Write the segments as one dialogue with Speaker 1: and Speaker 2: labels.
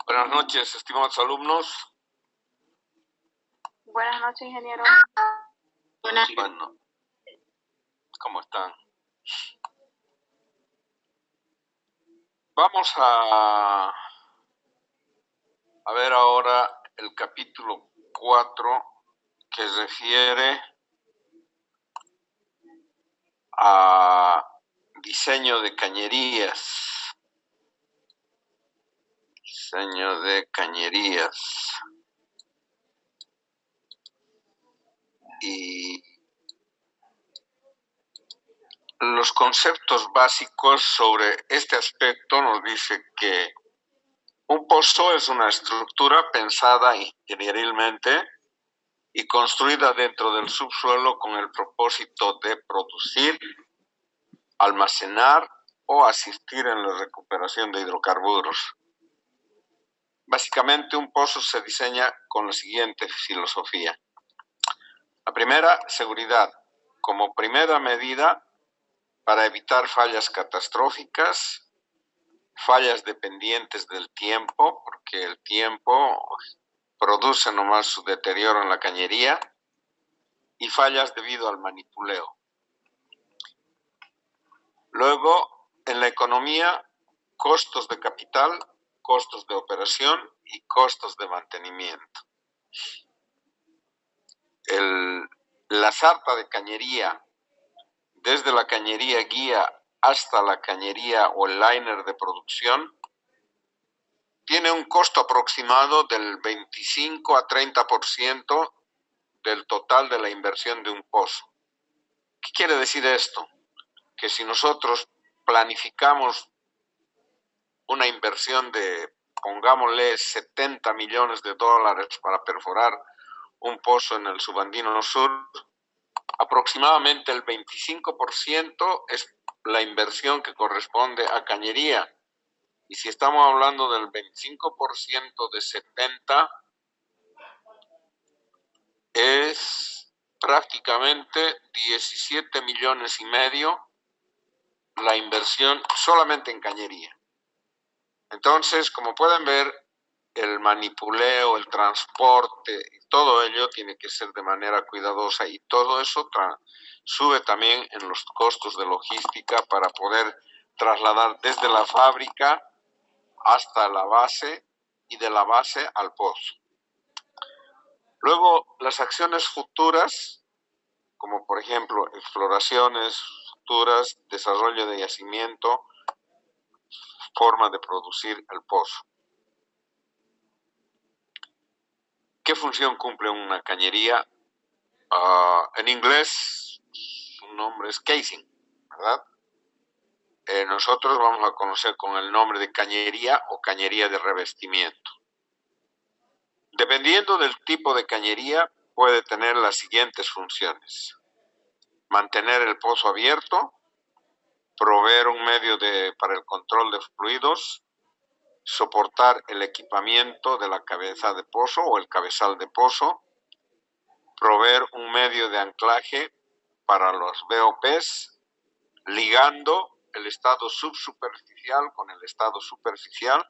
Speaker 1: Buenas noches, estimados alumnos.
Speaker 2: Buenas noches, ingeniero.
Speaker 1: Bueno, ¿cómo están? Vamos a ver ahora el capítulo 4 que refiere a diseño de cañerías. Diseño de cañerías. Y los conceptos básicos sobre este aspecto nos dice que un pozo es una estructura pensada ingenierilmente y construida dentro del subsuelo con el propósito de producir, almacenar o asistir en la recuperación de hidrocarburos. Básicamente, un pozo se diseña con la siguiente filosofía. La primera, seguridad. Como primera medida para evitar fallas catastróficas, fallas dependientes del tiempo, porque el tiempo produce nomás su deterioro en la cañería, y fallas debido al manipuleo. Luego, en la economía, costos de capital, costos de operación y costos de mantenimiento. La sarta de cañería, desde la cañería guía hasta la cañería o el liner de producción, tiene un costo aproximado del 25 a 30% del total de la inversión de un pozo. ¿Qué quiere decir esto? Que si nosotros planificamos una inversión de, pongámosle, 70 millones de dólares para perforar un pozo en el Subandino Sur, aproximadamente el 25% es la inversión que corresponde a cañería. Y si estamos hablando del 25% de 70, es prácticamente 17 millones y medio la inversión solamente en cañería. Entonces, como pueden ver, el manipuleo, el transporte, todo ello tiene que ser de manera cuidadosa y todo eso sube también en los costos de logística para poder trasladar desde la fábrica hasta la base y de la base al pozo. Luego, las acciones futuras, como por ejemplo exploraciones futuras, desarrollo de yacimiento, forma de producir el pozo. ¿Qué función cumple una cañería? En inglés, su nombre es casing. ¿verdad? Nosotros vamos a conocer con el nombre de cañería o cañería de revestimiento. Dependiendo del tipo de cañería, puede tener las siguientes funciones: mantener el pozo abierto, proveer un medio para el control de fluidos, soportar el equipamiento de la cabeza de pozo o el cabezal de pozo, proveer un medio de anclaje para los BOPs, ligando el estado subsuperficial con el estado superficial,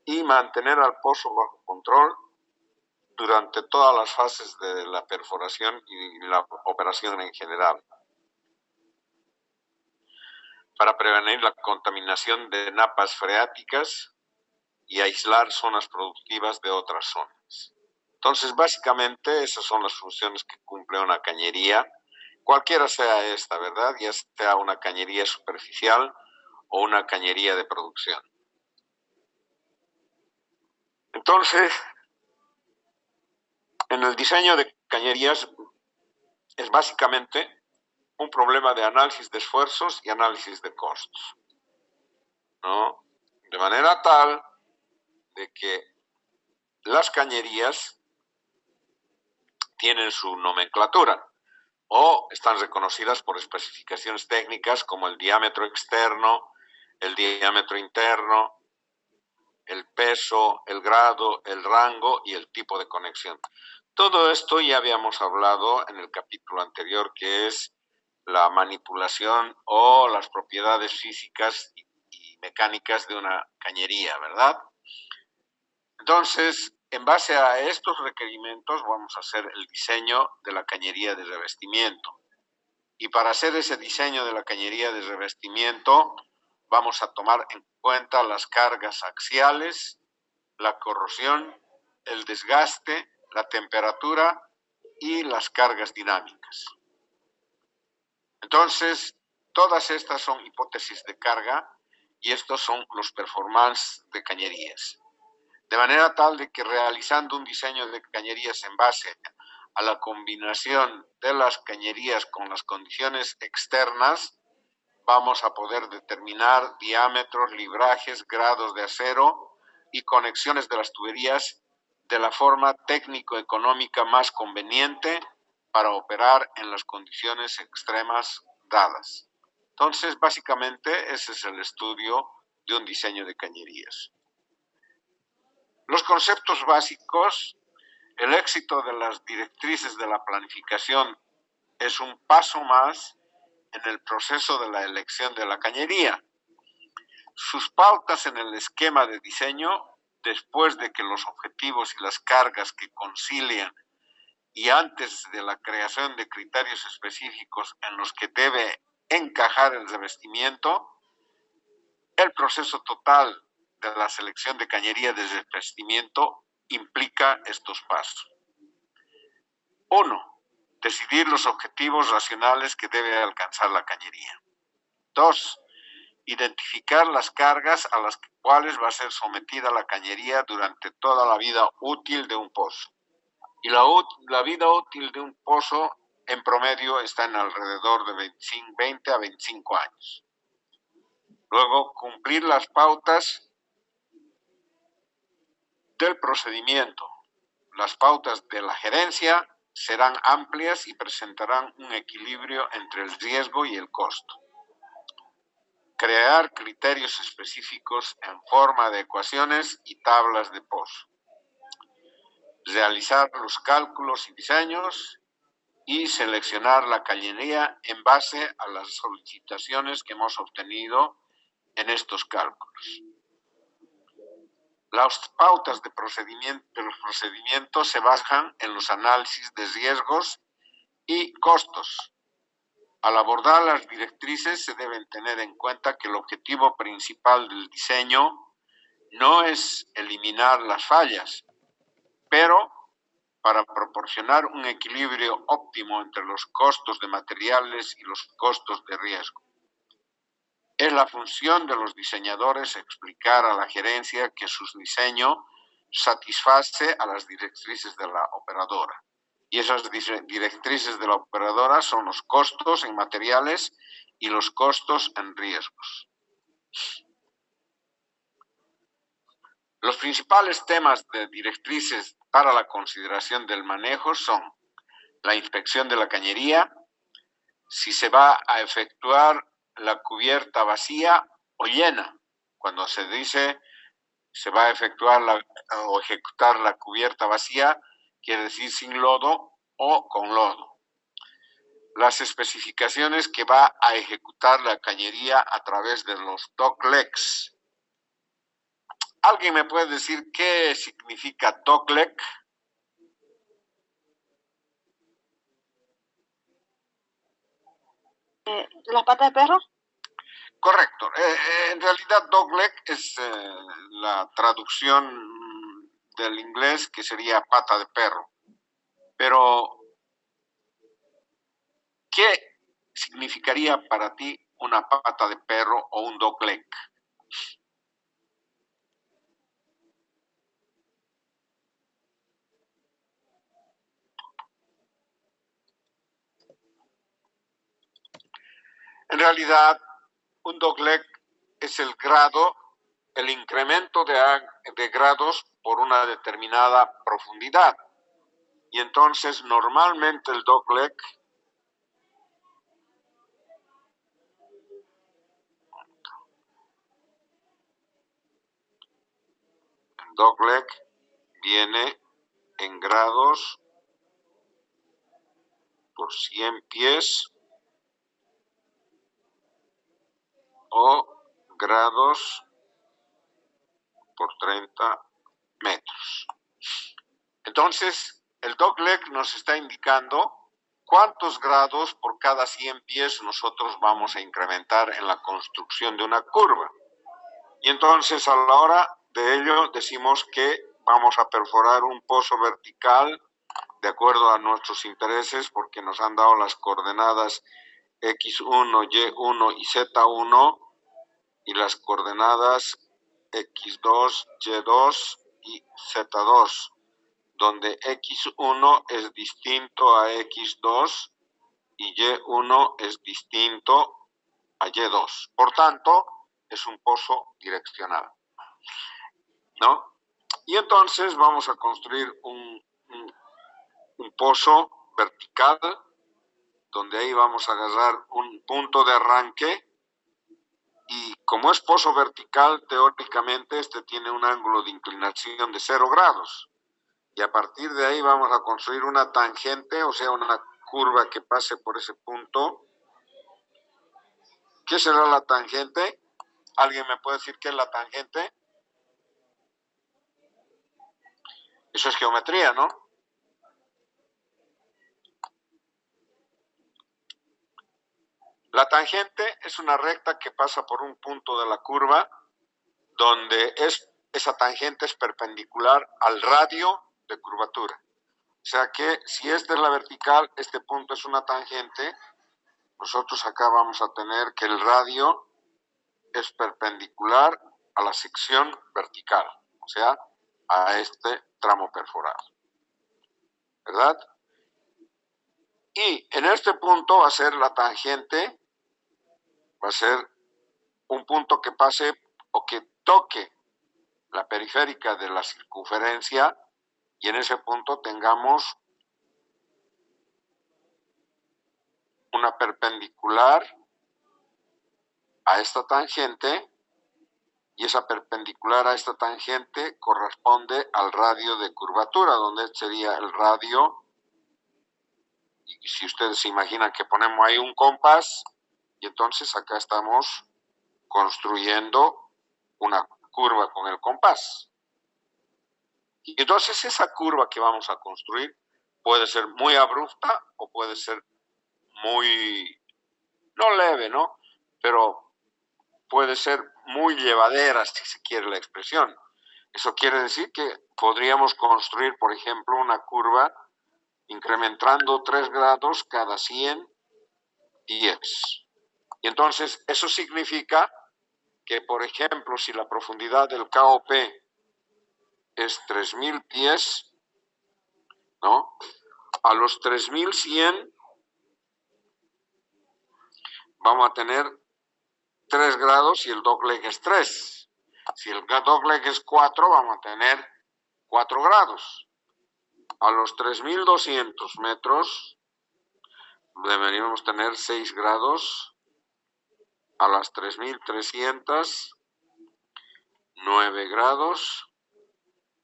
Speaker 1: y mantener al pozo bajo control durante todas las fases de la perforación y la operación en general, para prevenir la contaminación de napas freáticas y aislar zonas productivas de otras zonas. Entonces, básicamente, esas son las funciones que cumple una cañería, cualquiera sea esta, ¿verdad? Ya sea una cañería superficial o una cañería de producción. Entonces, en el diseño de cañerías es básicamente un problema de análisis de esfuerzos y análisis de costos, ¿no? De manera tal de que las cañerías tienen su nomenclatura o están reconocidas por especificaciones técnicas como el diámetro externo, el diámetro interno, el peso, el grado, el rango y el tipo de conexión. Todo esto ya habíamos hablado en el capítulo anterior, que es la manipulación o las propiedades físicas y mecánicas de una cañería, ¿verdad? Entonces, en base a estos requerimientos vamos a hacer el diseño de la cañería de revestimiento. Y para hacer ese diseño de la cañería de revestimiento vamos a tomar en cuenta las cargas axiales, la corrosión, el desgaste, la temperatura y las cargas dinámicas. Entonces, todas estas son hipótesis de carga y estos son los performances de cañerías. De manera tal de que realizando un diseño de cañerías en base a la combinación de las cañerías con las condiciones externas, vamos a poder determinar diámetros, librajes, grados de acero y conexiones de las tuberías de la forma técnico-económica más conveniente para operar en las condiciones extremas dadas. Entonces, básicamente, ese es el estudio de un diseño de cañerías. Los conceptos básicos: el éxito de las directrices de la planificación es un paso más en el proceso de la elección de la cañería. Sus pautas en el esquema de diseño, después de que los objetivos y las cargas que concilian y antes de la creación de criterios específicos en los que debe encajar el revestimiento, el proceso total de la selección de cañería de revestimiento implica estos pasos. 1. Decidir los objetivos racionales que debe alcanzar la cañería. 2. Identificar las cargas a las cuales va a ser sometida la cañería durante toda la vida útil de un pozo. Y la vida útil de un pozo en promedio está en alrededor de 20 a 25 años. Luego, cumplir las pautas del procedimiento. Las pautas de la gerencia serán amplias y presentarán un equilibrio entre el riesgo y el costo. Crear criterios específicos en forma de ecuaciones y tablas de pozo. Realizar los cálculos y diseños y seleccionar la cañería en base a las solicitaciones que hemos obtenido en estos cálculos. Las pautas de los procedimientos se basan en los análisis de riesgos y costos. Al abordar las directrices se deben tener en cuenta que el objetivo principal del diseño no es eliminar las fallas, pero para proporcionar un equilibrio óptimo entre los costos de materiales y los costos de riesgo. Es la función de los diseñadores explicar a la gerencia que su diseño satisface a las directrices de la operadora. Y esas directrices de la operadora son los costos en materiales y los costos en riesgos. Los principales temas de directrices para la consideración del manejo son la inspección de la cañería, si se va a efectuar la cubierta vacía o llena. Cuando se dice se va a efectuar o ejecutar la cubierta vacía, quiere decir sin lodo o con lodo. Las especificaciones que va a ejecutar la cañería a través de los doglegs. ¿Alguien me puede decir qué significa dogleg?
Speaker 2: ¿Las patas de perro?
Speaker 1: Correcto. En realidad dogleg es la traducción del inglés que sería pata de perro. Pero, ¿qué significaría para ti una pata de perro o un dogleg? En realidad, un dogleg es el grado, el incremento de grados por una determinada profundidad. Y entonces, normalmente el dogleg viene en grados por 100 pies o grados por 30 metros. Entonces, el dogleg nos está indicando cuántos grados por cada 100 pies nosotros vamos a incrementar en la construcción de una curva. Y entonces, a la hora de ello, decimos que vamos a perforar un pozo vertical de acuerdo a nuestros intereses, porque nos han dado las coordenadas X1, Y1 y Z1 y las coordenadas X2, Y2 y Z2, donde X1 es distinto a X2 y Y1 es distinto a Y2. Por tanto, es un pozo direccional, ¿no? Y entonces vamos a construir un pozo vertical, donde ahí vamos a agarrar un punto de arranque. Y como es pozo vertical, teóricamente este tiene un ángulo de inclinación de 0 grados. Y a partir de ahí vamos a construir una tangente, o sea, una curva que pase por ese punto. ¿Qué será la tangente? ¿Alguien me puede decir qué es la tangente? Eso es geometría, ¿no? La tangente es una recta que pasa por un punto de la curva donde esa tangente es perpendicular al radio de curvatura. O sea que si esta es la vertical, este punto es una tangente, nosotros acá vamos a tener que el radio es perpendicular a la sección vertical, o sea, a este tramo perforado, ¿verdad? Y en este punto va a ser la tangente, va a ser un punto que pase o que toque la periférica de la circunferencia, y en ese punto tengamos una perpendicular a esta tangente, y esa perpendicular a esta tangente corresponde al radio de curvatura, donde sería el radio. Y si ustedes se imaginan que ponemos ahí un compás, y entonces acá estamos construyendo una curva con el compás. Y entonces esa curva que vamos a construir puede ser muy abrupta o puede ser muy, no leve, ¿no? Pero puede ser muy llevadera, si se quiere la expresión. Eso quiere decir que podríamos construir, por ejemplo, una curva incrementando 3 grados cada 100 pies. Y entonces eso significa que, por ejemplo, si la profundidad del KOP es 3000 pies, ¿no? a los 3100 vamos a tener 3 grados y el dogleg es 3. Si el dogleg es 4, vamos a tener 4 grados. A los 3200 metros deberíamos tener 6 grados. A las 3300, 9 grados.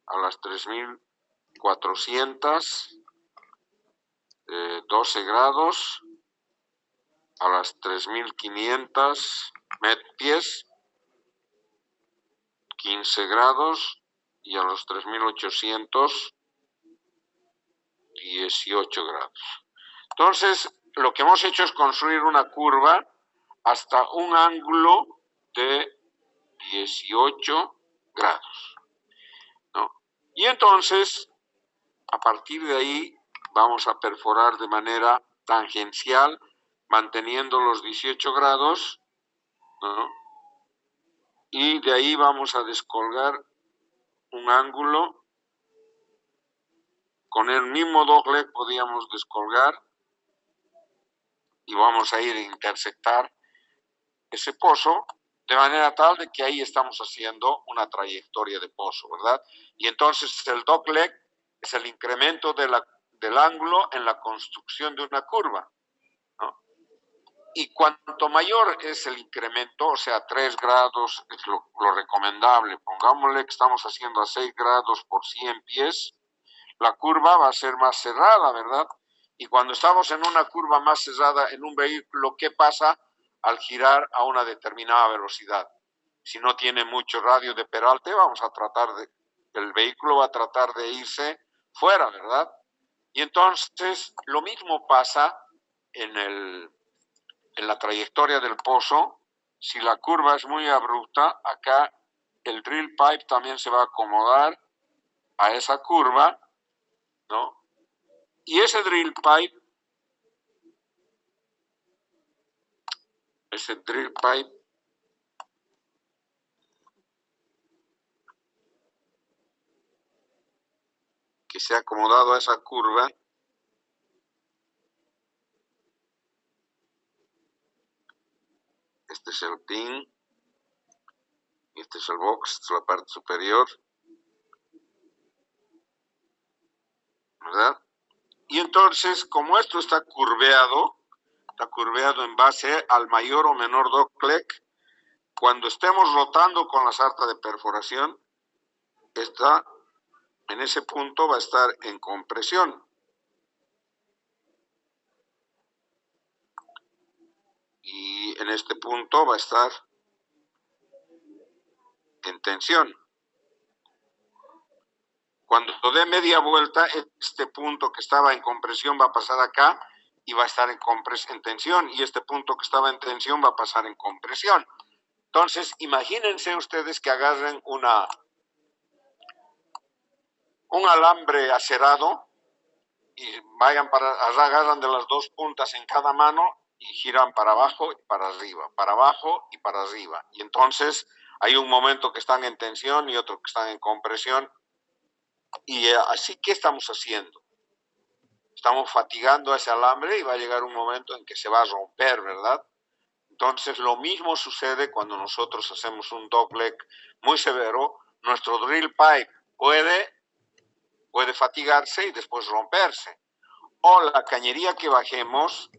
Speaker 1: A las 3400, 12 grados. A las 3500 pies, 15 grados. Y a los 3800, 18 grados. Entonces, lo que hemos hecho es construir una curva hasta un ángulo de 18 grados, ¿no? Y entonces, a partir de ahí, vamos a perforar de manera tangencial, manteniendo los 18 grados, ¿no? Y de ahí vamos a descolgar un ángulo. Con el mismo dogleg podíamos descolgar y vamos a ir a intersectar ese pozo de manera tal de que ahí estamos haciendo una trayectoria de pozo, ¿verdad? Y entonces el dogleg es el incremento del ángulo en la construcción de una curva, ¿no? Y cuanto mayor es el incremento, o sea, 3 grados es lo recomendable, pongámosle que estamos haciendo a 6 grados por 100 pies, la curva va a ser más cerrada, ¿verdad? Y cuando estamos en una curva más cerrada en un vehículo, ¿qué pasa al girar a una determinada velocidad? Si no tiene mucho radio de peralte, el vehículo va a tratar de irse fuera, ¿verdad? Y entonces lo mismo pasa en la trayectoria del pozo. Si la curva es muy abrupta, acá el drill pipe también se va a acomodar a esa curva, ¿no? Y ese drill pipe que se ha acomodado a esa curva, este es el pin, este es el box, esta es la parte superior, ¿verdad? Y entonces, como esto está curveado en base al mayor o menor dogleg, cuando estemos rotando con la sarta de perforación, en ese punto va a estar en compresión. Y en este punto va a estar en tensión. Cuando dé media vuelta, este punto que estaba en compresión va a pasar acá y va a estar en tensión, y este punto que estaba en tensión va a pasar en compresión. Entonces, imagínense ustedes que agarren un alambre acerado y agarran de las dos puntas en cada mano y giran para abajo y para arriba, para abajo y para arriba. Y entonces hay un momento que están en tensión y otro que están en compresión. Y así, ¿qué estamos haciendo? Estamos fatigando a ese alambre y va a llegar un momento en que se va a romper, ¿verdad? Entonces, lo mismo sucede cuando nosotros hacemos un dogleg muy severo. Nuestro drill pipe puede fatigarse y después romperse. O la cañería que bajemos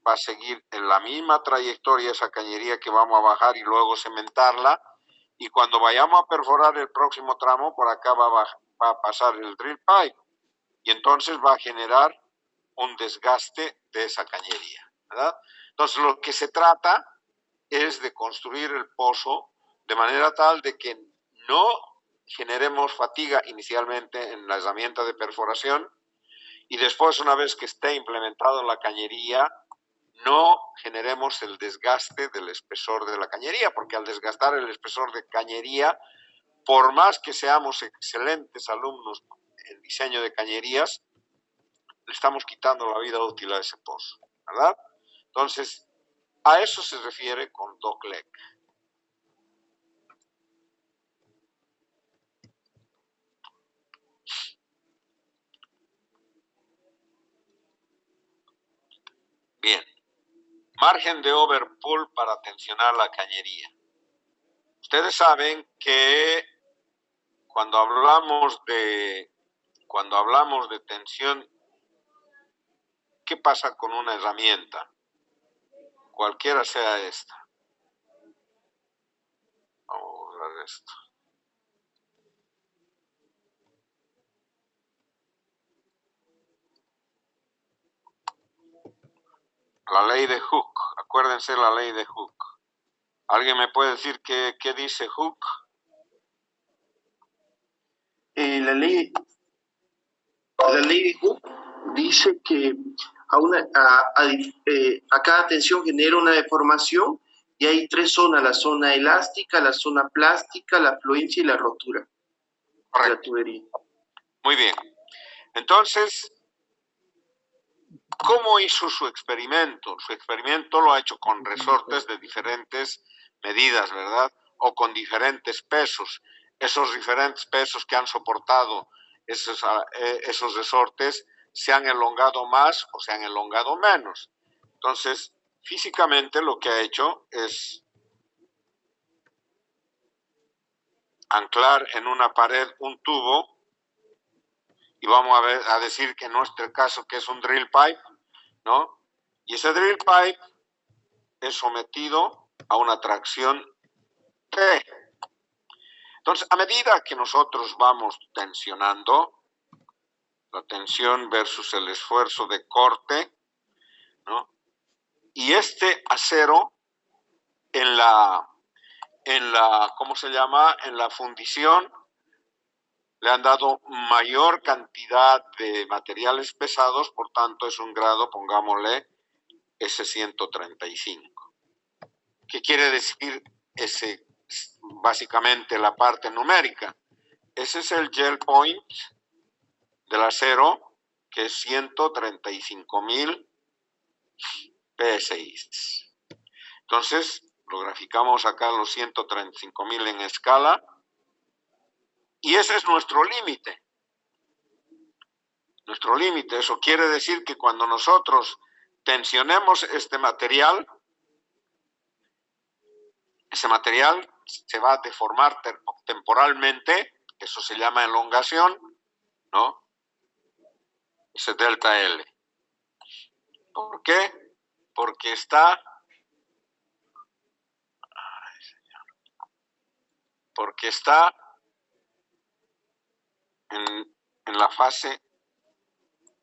Speaker 1: va a seguir en la misma trayectoria esa cañería que vamos a bajar y luego cementarla. Y cuando vayamos a perforar el próximo tramo, por acá va a pasar el drill pipe. Y entonces va a generar un desgaste de esa cañería, ¿verdad? Entonces, lo que se trata es de construir el pozo de manera tal de que no generemos fatiga inicialmente en la herramienta de perforación y después, una vez que esté implementado en la cañería, no generemos el desgaste del espesor de la cañería, porque al desgastar el espesor de cañería, por más que seamos excelentes alumnos en diseño de cañerías, le estamos quitando la vida útil a ese pozo, ¿verdad? Entonces, a eso se refiere con dogleg. Bien. Margen de overpull para tensionar la cañería. Ustedes saben que cuando hablamos de tensión, ¿qué pasa con una herramienta? Cualquiera sea esta. Vamos a borrar esto. La ley de Hooke. Acuérdense la ley de Hooke. ¿Alguien me puede decir qué dice Hooke?
Speaker 3: La ley de Hooke dice que a cada tensión genera una deformación y hay tres zonas: la zona elástica, la zona plástica, la fluencia y la rotura.
Speaker 1: Correcto.
Speaker 3: De la tubería.
Speaker 1: Muy bien. Entonces, ¿cómo hizo su experimento? Su experimento lo ha hecho con resortes de diferentes medidas, ¿verdad? O con diferentes pesos. Esos diferentes pesos que han soportado esos resortes se han elongado más o se han elongado menos. Entonces, físicamente lo que ha hecho es anclar en una pared un tubo, y vamos a decir que en nuestro caso que es un drill pipe, ¿no? Y ese drill pipe es sometido a una tracción T. Entonces, a medida que nosotros vamos tensionando, la tensión versus el esfuerzo de corte, ¿no? Y este acero ¿cómo se llama? En la fundición le han dado mayor cantidad de materiales pesados, por tanto es un grado, pongámosle, S135. ¿Qué quiere decir ese? Básicamente la parte numérica. Ese es el gel point del acero, que es 135.000 PSI. Entonces, lo graficamos acá los 135.000 en escala, y ese es nuestro límite. Nuestro límite, eso quiere decir que cuando nosotros tensionemos este material, ese material se va a deformar temporalmente, eso se llama elongación, ¿no? Ese delta L. ¿Por qué? Porque está en la fase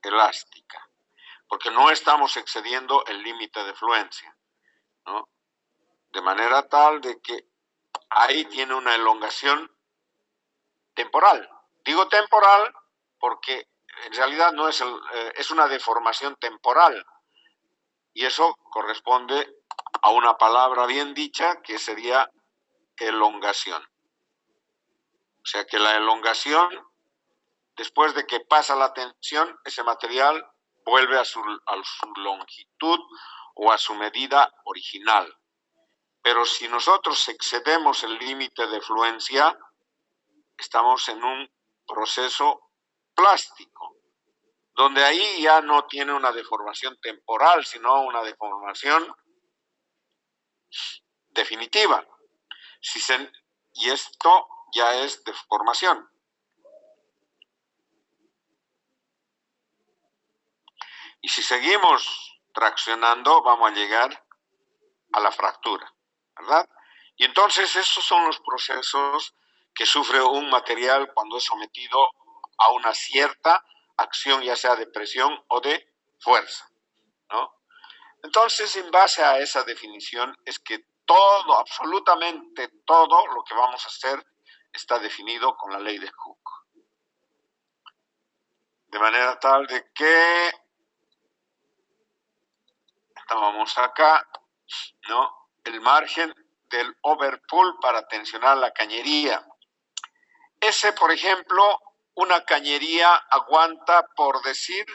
Speaker 1: elástica, porque no estamos excediendo el límite de fluencia, ¿no? De manera tal de que ahí tiene una elongación temporal. Digo temporal porque en realidad no es, es una deformación temporal, y eso corresponde a una palabra bien dicha que sería elongación. O sea que la elongación, después de que pasa la tensión, ese material vuelve a su longitud o a su medida original. Pero si nosotros excedemos el límite de fluencia, estamos en un proceso plástico, donde ahí ya no tiene una deformación temporal, sino una deformación definitiva. Y esto ya es deformación. Y si seguimos traccionando, vamos a llegar a la fractura, ¿verdad? Y entonces esos son los procesos que sufre un material cuando es sometido a una cierta acción, ya sea de presión o de fuerza, ¿no? Entonces, en base a esa definición, es que todo, absolutamente todo lo que vamos a hacer está definido con la ley de Hooke. De manera tal de que estábamos acá, ¿no? El margen del overpull para tensionar la cañería. Ese, por ejemplo, una cañería aguanta, por decir,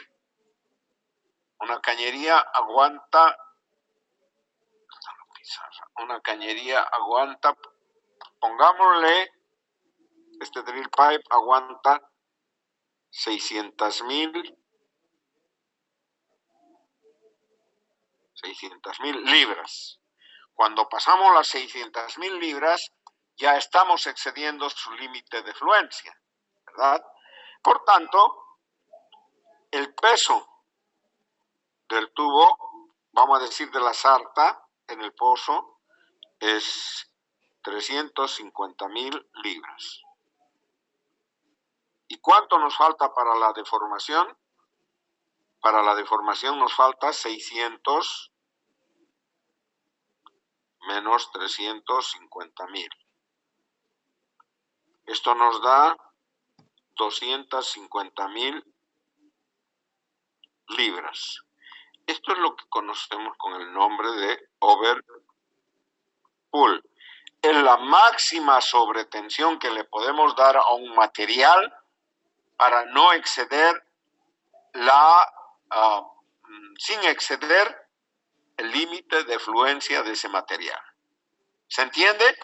Speaker 1: pongámosle, este drill pipe aguanta 600.000 600.000 libras. Cuando pasamos las 600.000 libras, ya estamos excediendo su límite de fluencia, ¿verdad? Por tanto, el peso del tubo, vamos a decir de la sarta en el pozo, es 350.000 libras. ¿Y cuánto nos falta para la deformación? Para la deformación nos falta 600 menos 350.000. Esto nos da 250.000 libras. Esto es lo que conocemos con el nombre de overpull. Es la máxima sobretensión que le podemos dar a un material para no exceder sin exceder el límite de fluencia de ese material. ¿Se entiende?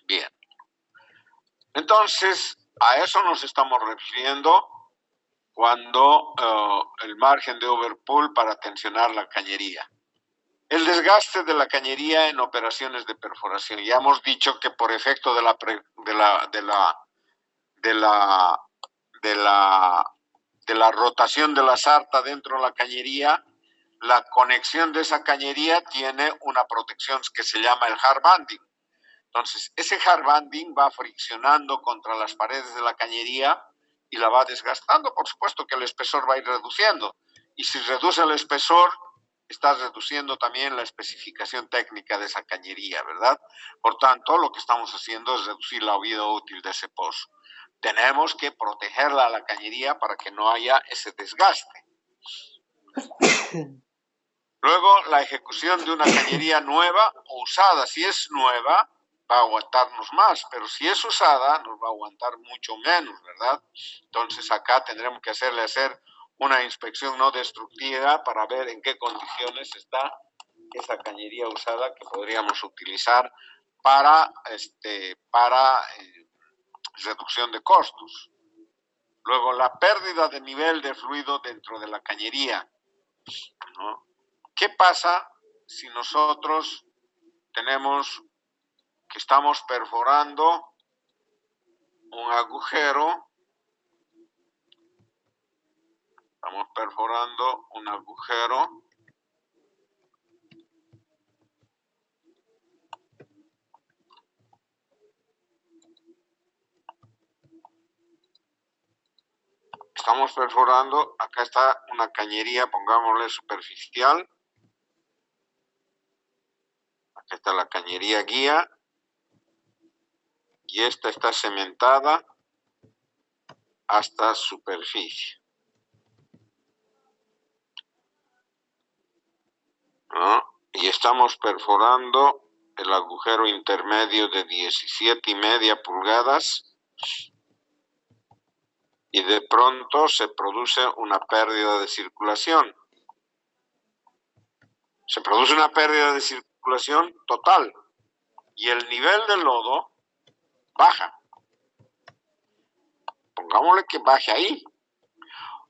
Speaker 1: Bien. Entonces, a eso nos estamos refiriendo cuando el margen de overpull para tensionar la cañería. El desgaste de la cañería en operaciones de perforación. Ya hemos dicho que por efecto de la rotación de la sarta dentro de la cañería, la conexión de esa cañería tiene una protección que se llama el hard banding. Entonces, ese hard banding va friccionando contra las paredes de la cañería y la va desgastando. Por supuesto que el espesor va a ir reduciendo. Y si reduce el espesor, estás reduciendo también la especificación técnica de esa cañería, ¿verdad? Por tanto, lo que estamos haciendo es reducir la vida útil de ese pozo. Tenemos que protegerla a la cañería para que no haya ese desgaste. Luego, la ejecución de una cañería nueva o usada. Si es nueva, va a aguantarnos más, pero si es usada, nos va a aguantar mucho menos, ¿verdad? Entonces, acá tendremos que hacer una inspección no destructiva para ver en qué condiciones está esa cañería usada que podríamos utilizar para reducción de costos. Luego, la pérdida de nivel de fluido dentro de la cañería, ¿no? ¿Qué pasa si nosotros estamos perforando un agujero? Estamos perforando un agujero acá está una cañería, pongámosle superficial. Acá está la cañería guía y esta está cementada hasta superficie, ¿no? Y estamos perforando el agujero intermedio de 17,5 pulgadas y de pronto se produce una pérdida de circulación. Se produce una pérdida de circulación total y el nivel del lodo baja. Pongámosle que baje ahí.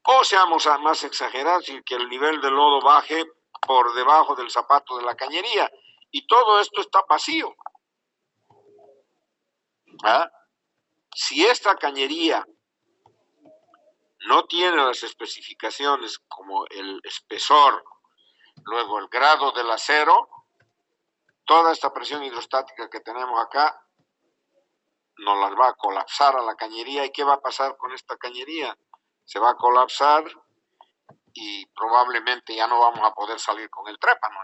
Speaker 1: O seamos más exagerados y que el nivel del lodo baje por debajo del zapato de la cañería. Y todo esto está vacío. ¿Ah? Si esta cañería no tiene las especificaciones como el espesor, luego el grado del acero, toda esta presión hidrostática que tenemos acá nos las va a colapsar a la cañería. ¿Y qué va a pasar con esta cañería? Se va a colapsar y probablemente ya no vamos a poder salir con el trépano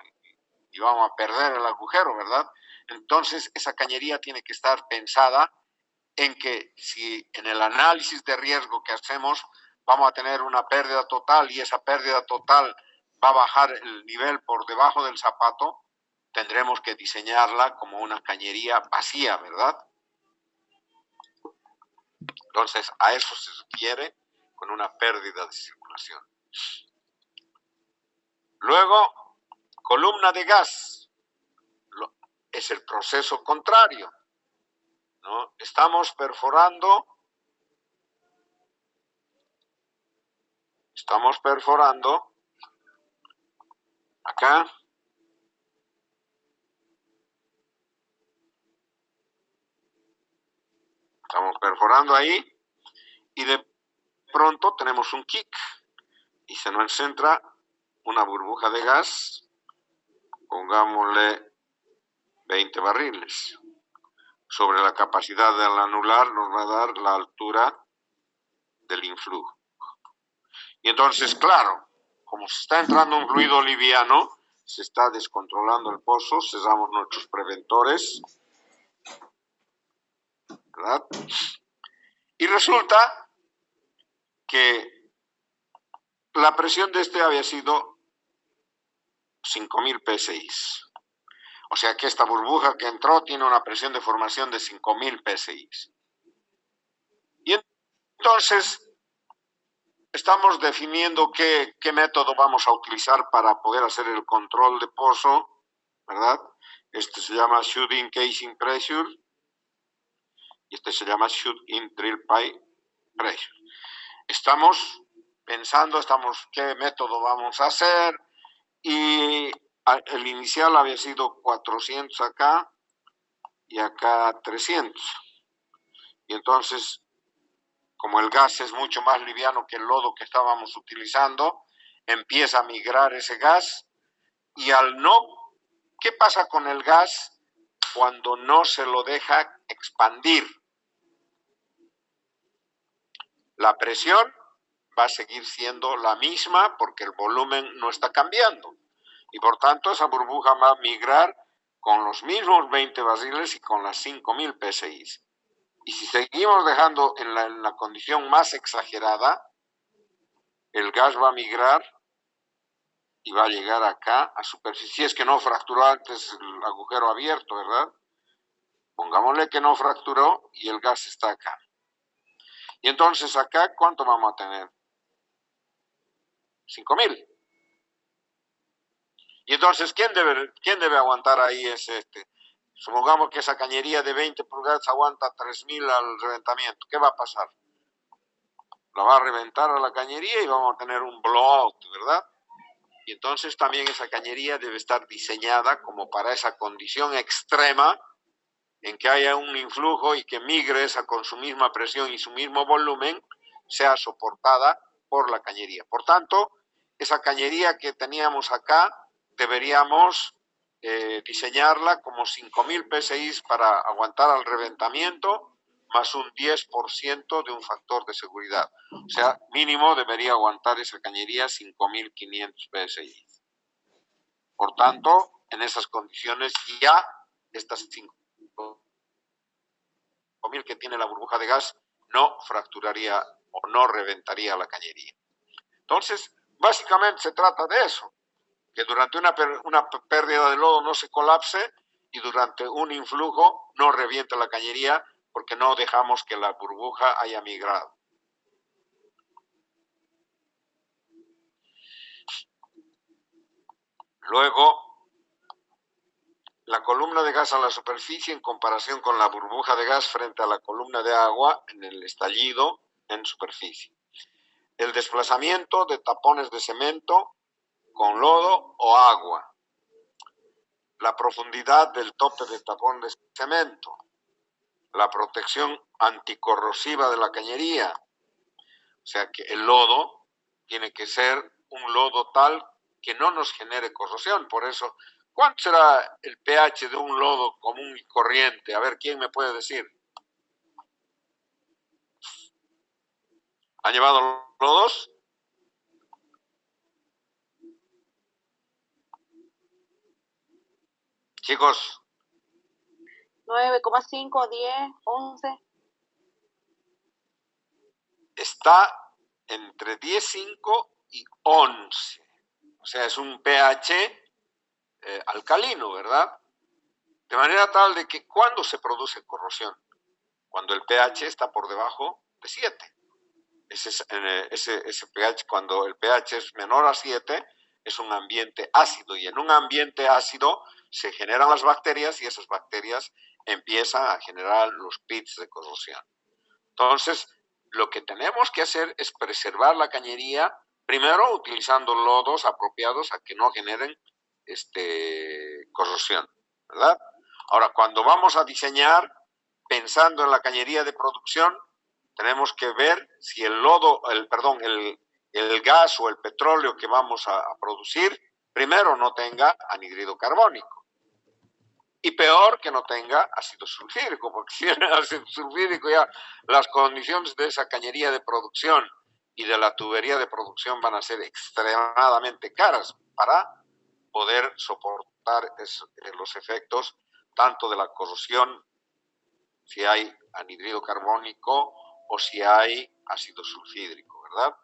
Speaker 1: y vamos a perder el agujero, ¿verdad? Entonces, esa cañería tiene que estar pensada en que si en el análisis de riesgo que hacemos vamos a tener una pérdida total y esa pérdida total va a bajar el nivel por debajo del zapato, tendremos que diseñarla como una cañería vacía, ¿verdad? Entonces, a eso se refiere con una pérdida de circulación. Luego, columna de gas. Es el proceso contrario, ¿no? Estamos perforando Estamos perforando acá. Estamos perforando ahí y de pronto tenemos un kick y se nos entra una burbuja de gas, pongámosle 20 barriles. Sobre la capacidad del anular nos va a dar la altura del influjo. Y entonces, claro, como se está entrando un fluido liviano, se está descontrolando el pozo, cerramos nuestros preventores, ¿verdad? Y resulta que la presión de este había sido 5.000 psi. O sea que esta burbuja que entró tiene una presión de formación de 5.000 psi. Y entonces estamos definiendo qué método vamos a utilizar para poder hacer el control de pozo, ¿verdad? Este se llama Shut-in Casing Pressure y este se llama Shut-in Drill Pipe Pressure. Estamos pensando, qué método vamos a hacer, y el inicial había sido 400 acá y acá 300. Y entonces, como el gas es mucho más liviano que el lodo que estábamos utilizando, empieza a migrar ese gas y ¿qué pasa con el gas cuando no se lo deja expandir? La presión va a seguir siendo la misma porque el volumen no está cambiando. Y por tanto esa burbuja va a migrar con los mismos 20 barriles y con las 5.000 psi. Y si seguimos dejando en la condición más exagerada, el gas va a migrar y va a llegar acá a superficie. Si es que no fracturó antes el agujero abierto, ¿verdad? Pongámosle que no fracturó y el gas está acá. Y entonces acá, ¿cuánto vamos a tener? 5.000. Y entonces, ¿quién debe aguantar ahí Supongamos que esa cañería de 20 pulgadas aguanta 3.000 al reventamiento. ¿Qué va a pasar? La va a reventar a la cañería y vamos a tener un blowout, ¿verdad? Y entonces también esa cañería debe estar diseñada como para esa condición extrema en que haya un influjo y que migre esa con su misma presión y su mismo volumen sea soportada por la cañería. Por tanto, esa cañería que teníamos acá deberíamos diseñarla como 5.000 psi para aguantar al reventamiento más un 10% de un factor de seguridad. O sea, mínimo debería aguantar esa cañería 5.500 psi. Por tanto, en esas condiciones ya estas 5.000 que tiene la burbuja de gas no fracturaría o no reventaría la cañería. Entonces, básicamente se trata de eso, que durante una pérdida de lodo no se colapse y durante un influjo no reviente la cañería porque no dejamos que la burbuja haya migrado. Luego, la columna de gas a la superficie en comparación con la burbuja de gas frente a la columna de agua en el estallido en superficie. El desplazamiento de tapones de cemento con lodo o agua. La profundidad del tope de tapón de cemento. La protección anticorrosiva de la cañería. O sea que el lodo tiene que ser un lodo tal que no nos genere corrosión. Por eso, ¿cuánto será el pH de un lodo común y corriente? A ver, ¿quién me puede decir? ¿Han llevado lodos? Chicos.
Speaker 2: 9,5, 10, 11.
Speaker 1: Está entre 10,5 y 11. O sea, es un pH alcalino, ¿verdad? De manera tal de que ¿cuándo se produce corrosión? Cuando el pH está por debajo de 7. Ese pH, cuando el pH es menor a 7, es un ambiente ácido. Y en un ambiente ácido se generan las bacterias y esas bacterias empiezan a generar los pits de corrosión. Entonces, lo que tenemos que hacer es preservar la cañería Primero, utilizando lodos apropiados a que no generen corrosión, ¿verdad? Ahora, cuando vamos a diseñar, pensando en la cañería de producción, tenemos que ver si el lodo, el gas o el petróleo que vamos a producir, primero no tenga anhídrido carbónico. Y peor que no tenga ácido sulfídrico, porque si tiene ácido sulfídrico ya las condiciones de esa cañería de producción y de la tubería de producción van a ser extremadamente caras para poder soportar los efectos tanto de la corrosión, si hay anhídrido carbónico o si hay ácido sulfídrico, ¿verdad?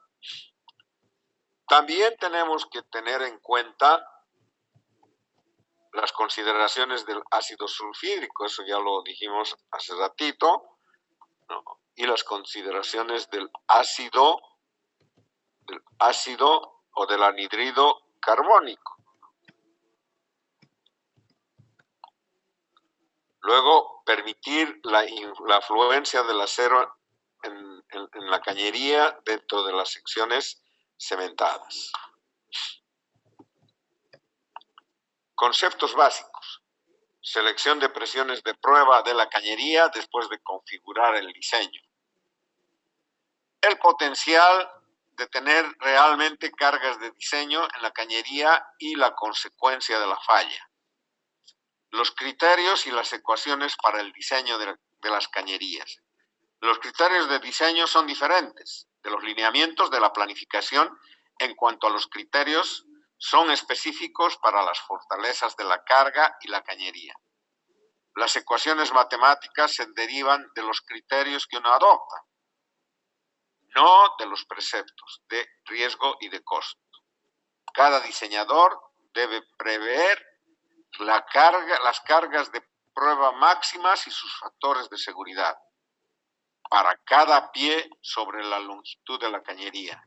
Speaker 1: También tenemos que tener en cuenta las consideraciones del ácido sulfídrico, eso ya lo dijimos hace ratito, ¿no? Y las consideraciones del ácido o del anhídrido carbónico. Luego, permitir la afluencia del acero en la cañería dentro de las secciones cementadas. Conceptos básicos. Selección de presiones de prueba de la cañería después de configurar el diseño. El potencial de tener realmente cargas de diseño en la cañería y la consecuencia de la falla. Los criterios y las ecuaciones para el diseño de las cañerías. Los criterios de diseño son diferentes de los lineamientos de la planificación en cuanto a los criterios son específicos para las fortalezas de la carga y la cañería. Las ecuaciones matemáticas se derivan de los criterios que uno adopta, no de los preceptos de riesgo y de costo. Cada diseñador debe prever las cargas de prueba máximas y sus factores de seguridad para cada pie sobre la longitud de la cañería.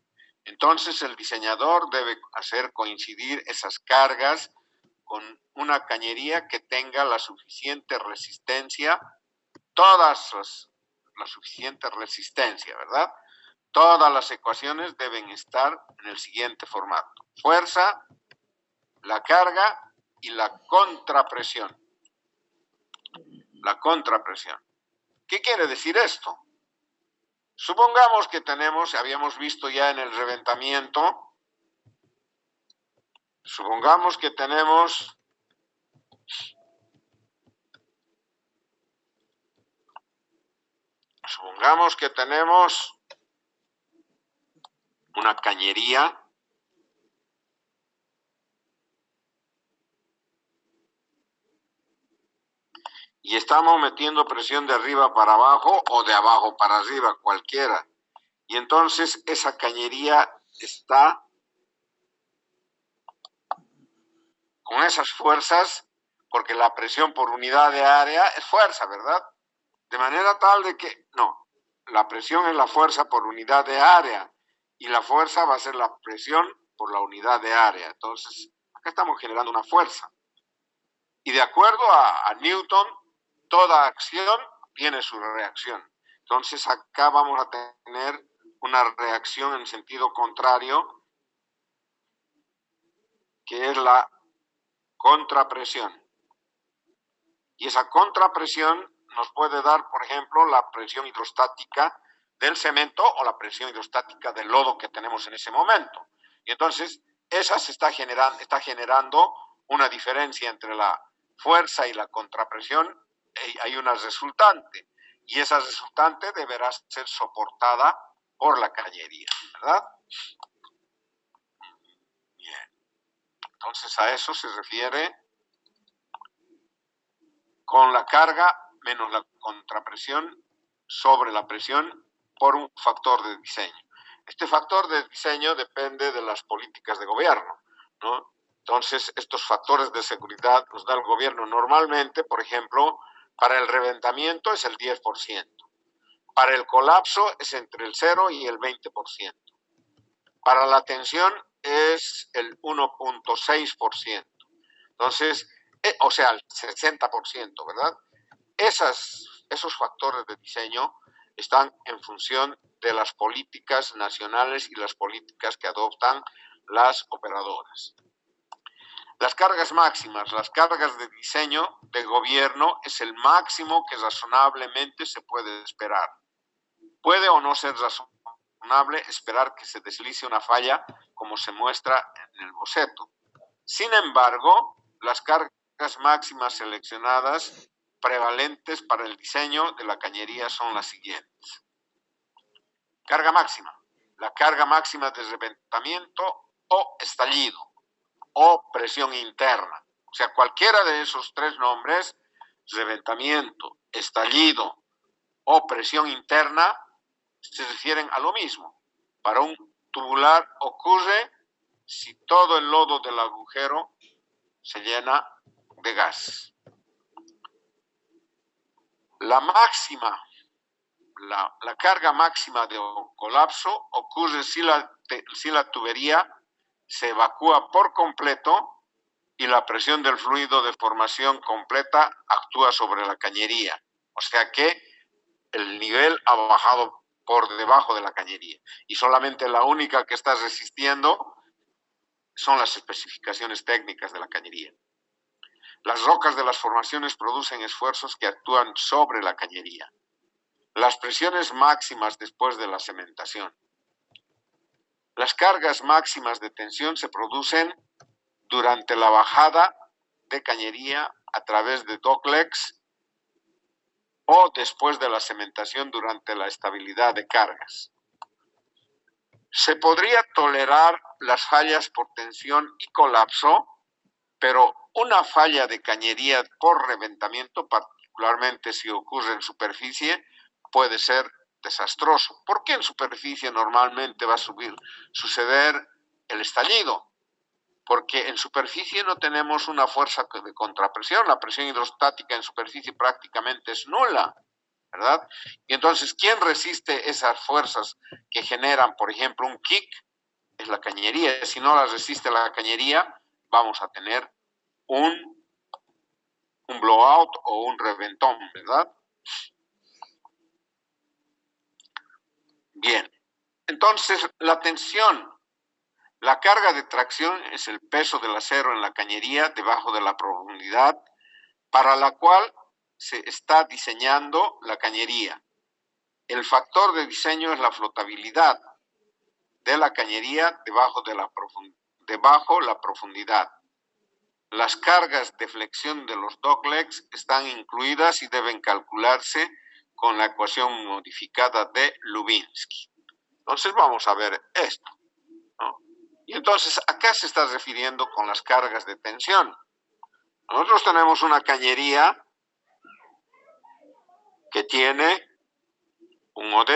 Speaker 1: Entonces el diseñador debe hacer coincidir esas cargas con una cañería que tenga la suficiente resistencia, la suficiente resistencia, ¿verdad? Todas las ecuaciones deben estar en el siguiente formato: fuerza, la carga y la contrapresión. La contrapresión. ¿Qué quiere decir esto? Supongamos que habíamos visto ya en el reventamiento, supongamos que tenemos una cañería y estamos metiendo presión de arriba para abajo o de abajo para arriba, cualquiera. Y entonces esa cañería está con esas fuerzas, porque la presión por unidad de área es fuerza, ¿verdad? De manera tal de que, no, la presión es la fuerza por unidad de área y la fuerza va a ser la presión por la unidad de área. Entonces, acá estamos generando una fuerza. Y de acuerdo a Newton, toda acción tiene su reacción. Entonces, acá vamos a tener una reacción en sentido contrario, que es la contrapresión. Y esa contrapresión nos puede dar, por ejemplo, la presión hidrostática del cemento o la presión hidrostática del lodo que tenemos en ese momento. Y entonces, esa está generando una diferencia entre la fuerza y la contrapresión. Hay una resultante. Y esa resultante deberá ser soportada por la cañería, ¿verdad? Bien. Entonces, a eso se refiere con la carga menos la contrapresión sobre la presión por un factor de diseño. Este factor de diseño depende de las políticas de gobierno, ¿no? Entonces, estos factores de seguridad los da el gobierno normalmente, por ejemplo, para el reventamiento es el 10%, para el colapso es entre el 0 y el 20%, para la tensión es el 1.6%. Entonces, o sea, el 60%, ¿verdad? Esos factores de diseño están en función de las políticas nacionales y las políticas que adoptan las operadoras. Las cargas máximas, las cargas de diseño de gobierno es el máximo que razonablemente se puede esperar. Puede o no ser razonable esperar que se deslice una falla como se muestra en el boceto. Sin embargo, las cargas máximas seleccionadas prevalentes para el diseño de la cañería son las siguientes. Carga máxima. La carga máxima de reventamiento o estallido o presión interna. O sea, cualquiera de esos tres nombres, reventamiento, estallido o presión interna, se refieren a lo mismo. Para un tubular ocurre si todo el lodo del agujero se llena de gas. La carga máxima de colapso ocurre si la tubería se evacúa por completo y la presión del fluido de formación completa actúa sobre la cañería. O sea que el nivel ha bajado por debajo de la cañería y solamente la única que está resistiendo son las especificaciones técnicas de la cañería. Las rocas de las formaciones producen esfuerzos que actúan sobre la cañería. Las presiones máximas después de la cementación. Las cargas máximas de tensión se producen durante la bajada de cañería a través de doglegs o después de la cementación durante la estabilidad de cargas. Se podría tolerar las fallas por tensión y colapso, pero una falla de cañería por reventamiento, particularmente si ocurre en superficie, puede ser desastroso. ¿Por qué en superficie normalmente va a suceder el estallido? Porque en superficie no tenemos una fuerza de contrapresión, la presión hidrostática en superficie prácticamente es nula, ¿verdad? Y entonces, ¿quién resiste esas fuerzas que generan, por ejemplo, un kick? Es la cañería. Si no las resiste la cañería, vamos a tener un blowout o un reventón, ¿verdad? Bien, entonces la tensión, la carga de tracción es el peso del acero en la cañería debajo de la profundidad para la cual se está diseñando la cañería. El factor de diseño es la flotabilidad de la cañería debajo la profundidad. Las cargas de flexión de los doglegs están incluidas y deben calcularse con la ecuación modificada de Lubinsky. Entonces vamos a ver esto, ¿no? Y entonces acá se está refiriendo con las cargas de tensión. Nosotros tenemos una cañería que tiene un OD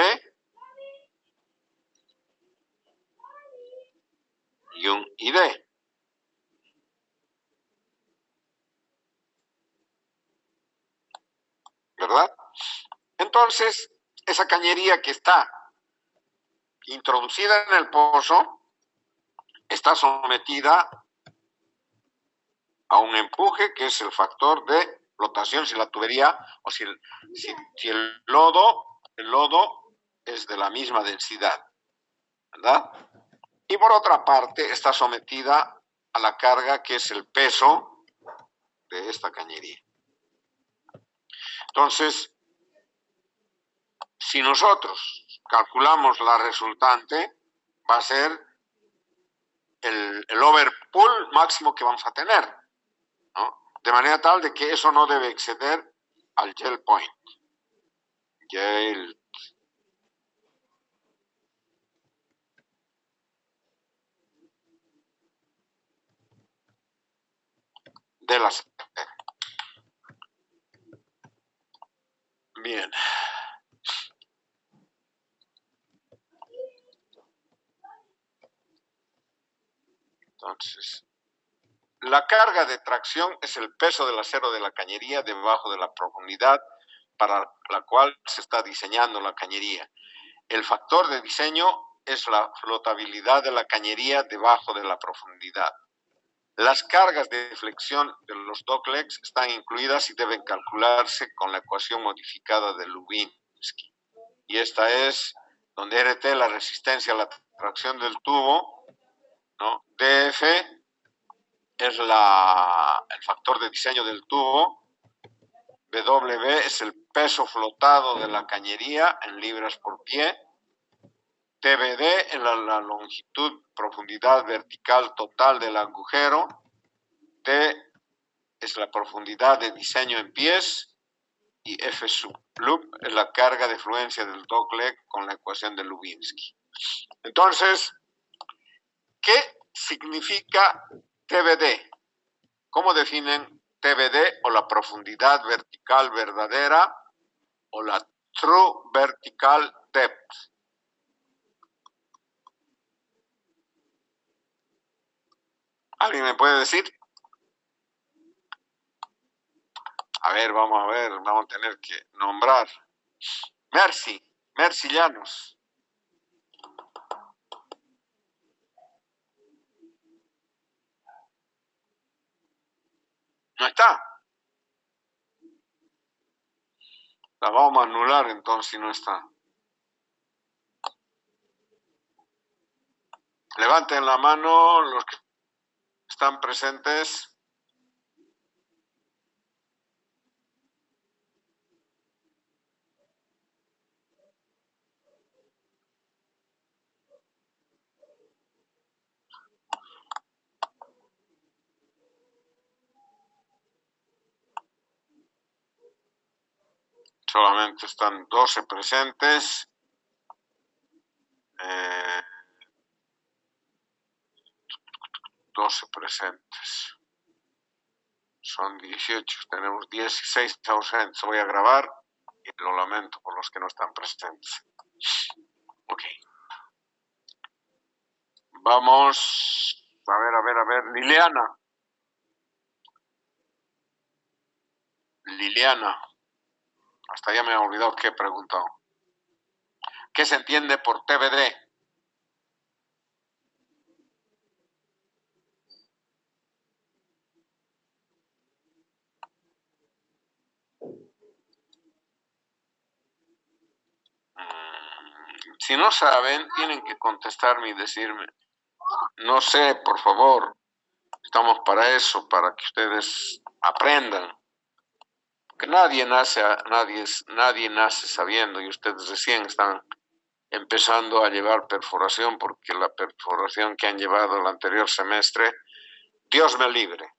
Speaker 1: y un ID. ¿Verdad? Entonces, esa cañería que está introducida en el pozo está sometida a un empuje que es el factor de flotación si la tubería o si el lodo es de la misma densidad, ¿verdad? Y por otra parte está sometida a la carga que es el peso de esta cañería. Entonces, si nosotros calculamos la resultante, va a ser el overpull máximo que vamos a tener, ¿no? De manera tal de que eso no debe exceder al yield point. Yield. De la sartén. Bien. Entonces, la carga de tracción es el peso del acero de la cañería debajo de la profundidad para la cual se está diseñando la cañería. El factor de diseño es la flotabilidad de la cañería debajo de la profundidad. Las cargas de flexión de los doglegs están incluidas y deben calcularse con la ecuación modificada de Lubinsky. y esta es donde RT la resistencia a la tracción del tubo, ¿no? DF es el factor de diseño del tubo, W es el peso flotado de la cañería en libras por pie, TBD es la longitud, profundidad vertical total del agujero, T es la profundidad de diseño en pies, y F sub loop es la carga de fluencia del dogleg con la ecuación de Lubinsky. Entonces, ¿qué significa TBD? ¿Cómo definen TBD o la profundidad vertical verdadera o la true vertical depth? ¿Alguien me puede decir? A ver, vamos a tener que nombrar. Mercy Llanos. No está. La vamos a anular entonces si no está. Levanten la mano los que están presentes. Solamente están 12 presentes. 12 presentes. Son 18. Tenemos 16 ausentes. Voy a grabar y lo lamento por los que no están presentes. Ok. Vamos. A ver. Liliana. Hasta ya me he olvidado qué he preguntado. ¿Qué se entiende por TBD? Si no saben, tienen que contestarme y decirme. No sé, por favor. Estamos para eso, para que ustedes aprendan. Porque nadie nace sabiendo y ustedes recién están empezando a llevar perforación porque la perforación que han llevado el anterior semestre, Dios me libre.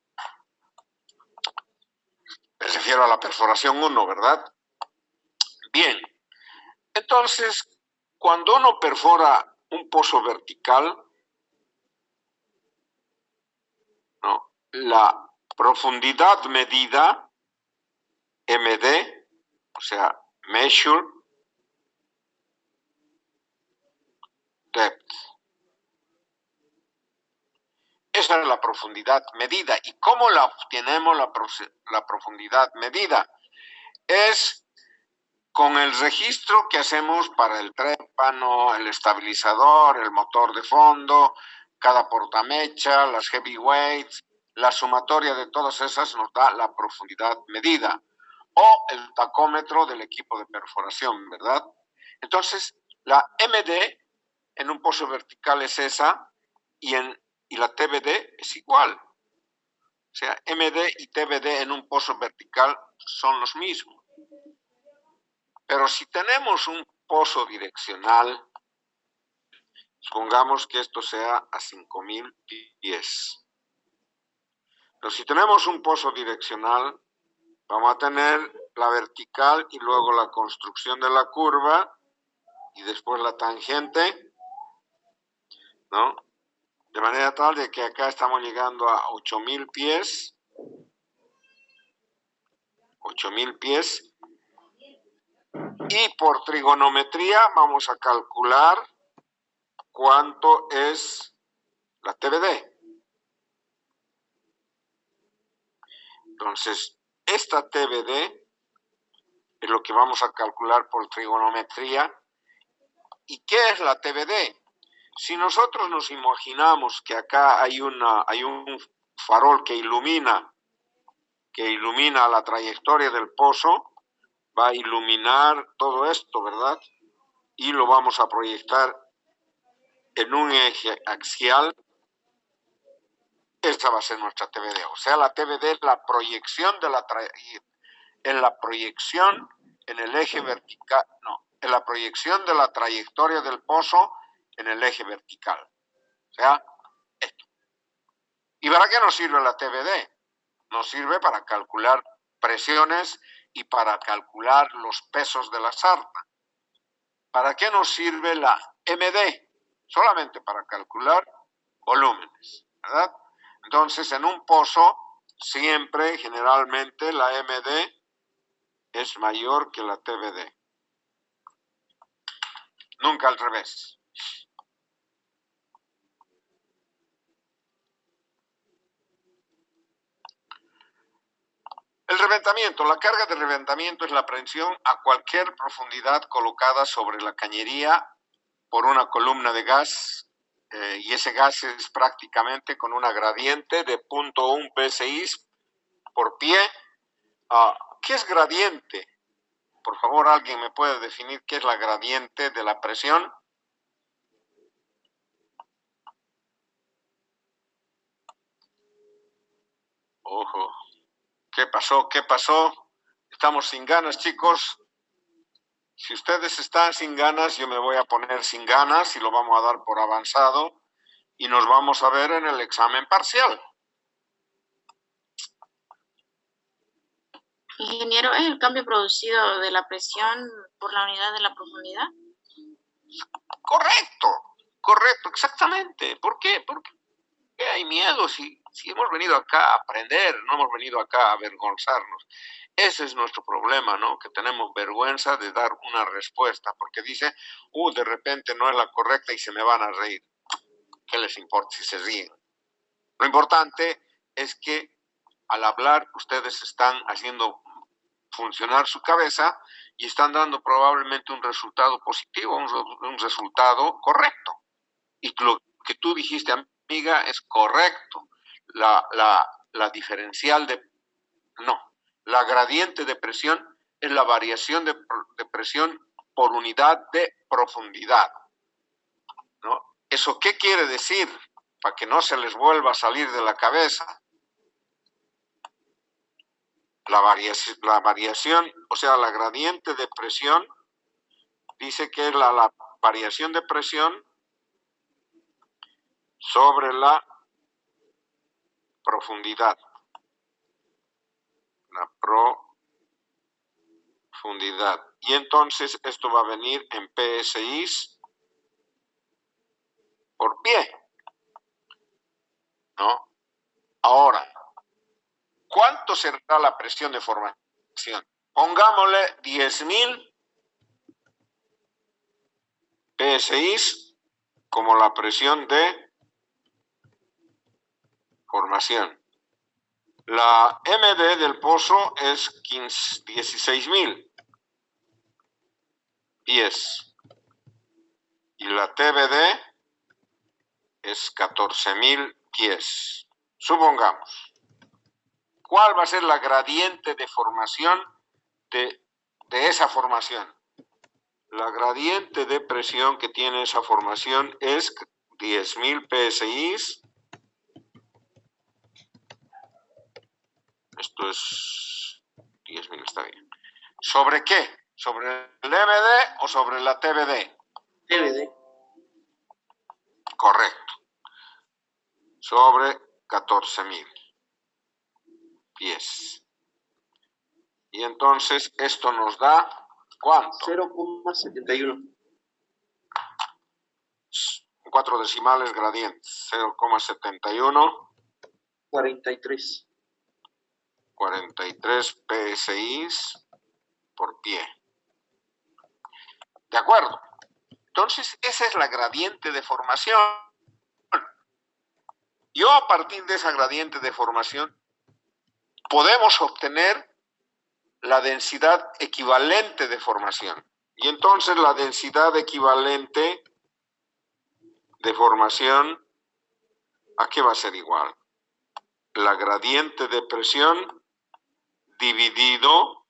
Speaker 1: Me refiero a la perforación 1, ¿verdad? Bien. Entonces, cuando uno perfora un pozo vertical, ¿no? La profundidad medida, MD, o sea, measure depth. Esa es la profundidad medida. ¿Y cómo la obtenemos la profundidad medida? Es con el registro que hacemos para el trépano, el estabilizador, el motor de fondo, cada portamecha, las heavyweights, la sumatoria de todas esas nos da la profundidad medida. O el tacómetro del equipo de perforación, ¿verdad? Entonces, la MD en un pozo vertical es esa y la TBD es igual. O sea, MD y TBD en un pozo vertical son los mismos. Pero si tenemos un pozo direccional, supongamos que esto sea a 5.000 pies. Pero si tenemos un pozo direccional, vamos a tener la vertical y luego la construcción de la curva y después la tangente, ¿no? De manera tal de que acá estamos llegando a 8.000 pies. 8.000 pies. Y por trigonometría vamos a calcular cuánto es la TBD. Entonces, esta TBD es lo que vamos a calcular por trigonometría. ¿Y qué es la TBD? Si nosotros nos imaginamos que acá hay un farol que ilumina la trayectoria del pozo, va a iluminar todo esto, ¿verdad? y lo vamos a proyectar en un eje axial. Esta va a ser nuestra TBD, o sea, la TBD es la proyección de en el eje vertical, no, en la proyección de la trayectoria del pozo en el eje vertical, o sea, esto. ¿Y para qué nos sirve la TBD? Nos sirve para calcular presiones y para calcular los pesos de la sarta. ¿Para qué nos sirve la MD? Solamente para calcular volúmenes, ¿verdad? Entonces, en un pozo, siempre, generalmente, la MD es mayor que la TBD. Nunca al revés. El reventamiento. La carga de reventamiento es la presión a cualquier profundidad colocada sobre la cañería por una columna de gas, y ese gas es prácticamente con una gradiente de 0.1 psi por pie. ¿Qué es gradiente? Por favor, ¿alguien me puede definir qué es la gradiente de la presión? Ojo, ¿qué pasó? ¿Qué pasó? Estamos sin ganas, chicos. Si ustedes están sin ganas, yo me voy a poner sin ganas y lo vamos a dar por avanzado y nos vamos a ver en el examen parcial.
Speaker 2: Ingeniero, ¿es el cambio producido de la presión por la unidad de la profundidad?
Speaker 1: Correcto, exactamente. ¿Por qué? Porque hay miedo. Si hemos venido acá a aprender, no hemos venido acá a avergonzarnos. Ese es nuestro problema, ¿no? Que tenemos vergüenza de dar una respuesta, porque dice, de repente no es la correcta y se me van a reír. ¿Qué les importa si se ríen? Lo importante es que al hablar ustedes están haciendo funcionar su cabeza y están dando probablemente un resultado positivo, un resultado correcto. Y lo que tú dijiste, amiga, es correcto. La diferencial la gradiente de presión es la variación de presión por unidad de profundidad, ¿no? ¿Eso qué quiere decir? Para que no se les vuelva a salir de la cabeza. La variación, o sea, la gradiente de presión, dice que es la variación de presión sobre la profundidad. La profundidad. Y entonces esto va a venir en PSI por pie, ¿no? Ahora, ¿cuánto será la presión de formación? Pongámosle 10.000 PSI como la presión de formación. La MD del pozo es 16.000 pies y la TBD es 14.000 pies. Supongamos, ¿cuál va a ser la gradiente de formación de esa formación? La gradiente de presión que tiene esa formación es 10.000 PSI. Esto es 10.000, está bien. ¿Sobre qué? ¿Sobre el MD o sobre la TBD?
Speaker 3: TBD.
Speaker 1: Correcto. Sobre 14.000 pies. Y entonces esto nos da, ¿cuánto?
Speaker 3: 0,71.
Speaker 1: 4 decimales gradientes. 0,71.
Speaker 3: 43.
Speaker 1: 43 PSI por pie. ¿De acuerdo? Entonces, esa es la gradiente de formación. Yo, a partir de esa gradiente de formación, podemos obtener la densidad equivalente de formación. Y entonces la densidad equivalente de formación, ¿a qué va a ser igual? La gradiente de presión dividido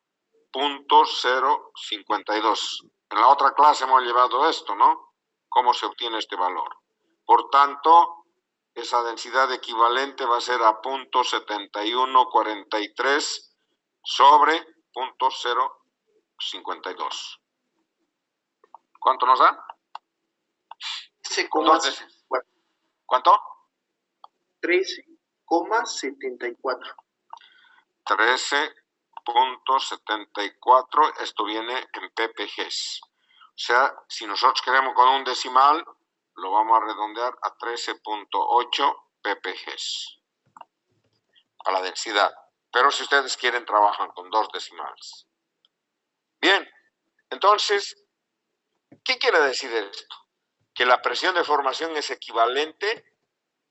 Speaker 1: 0.052. En la otra clase hemos llevado esto, ¿no? ¿Cómo se obtiene este valor? Por tanto, esa densidad equivalente va a ser a 0.7143 sobre 0.052. ¿Cuánto nos da?
Speaker 3: 13,74.
Speaker 1: ¿Cuánto?
Speaker 3: 13,74.
Speaker 1: 13.74, esto viene en ppgs. O sea, si nosotros queremos con un decimal, lo vamos a redondear a 13.8 ppgs a la densidad. Pero si ustedes quieren, trabajan con 2 decimales. Bien, entonces, ¿qué quiere decir esto? Que la presión de formación es equivalente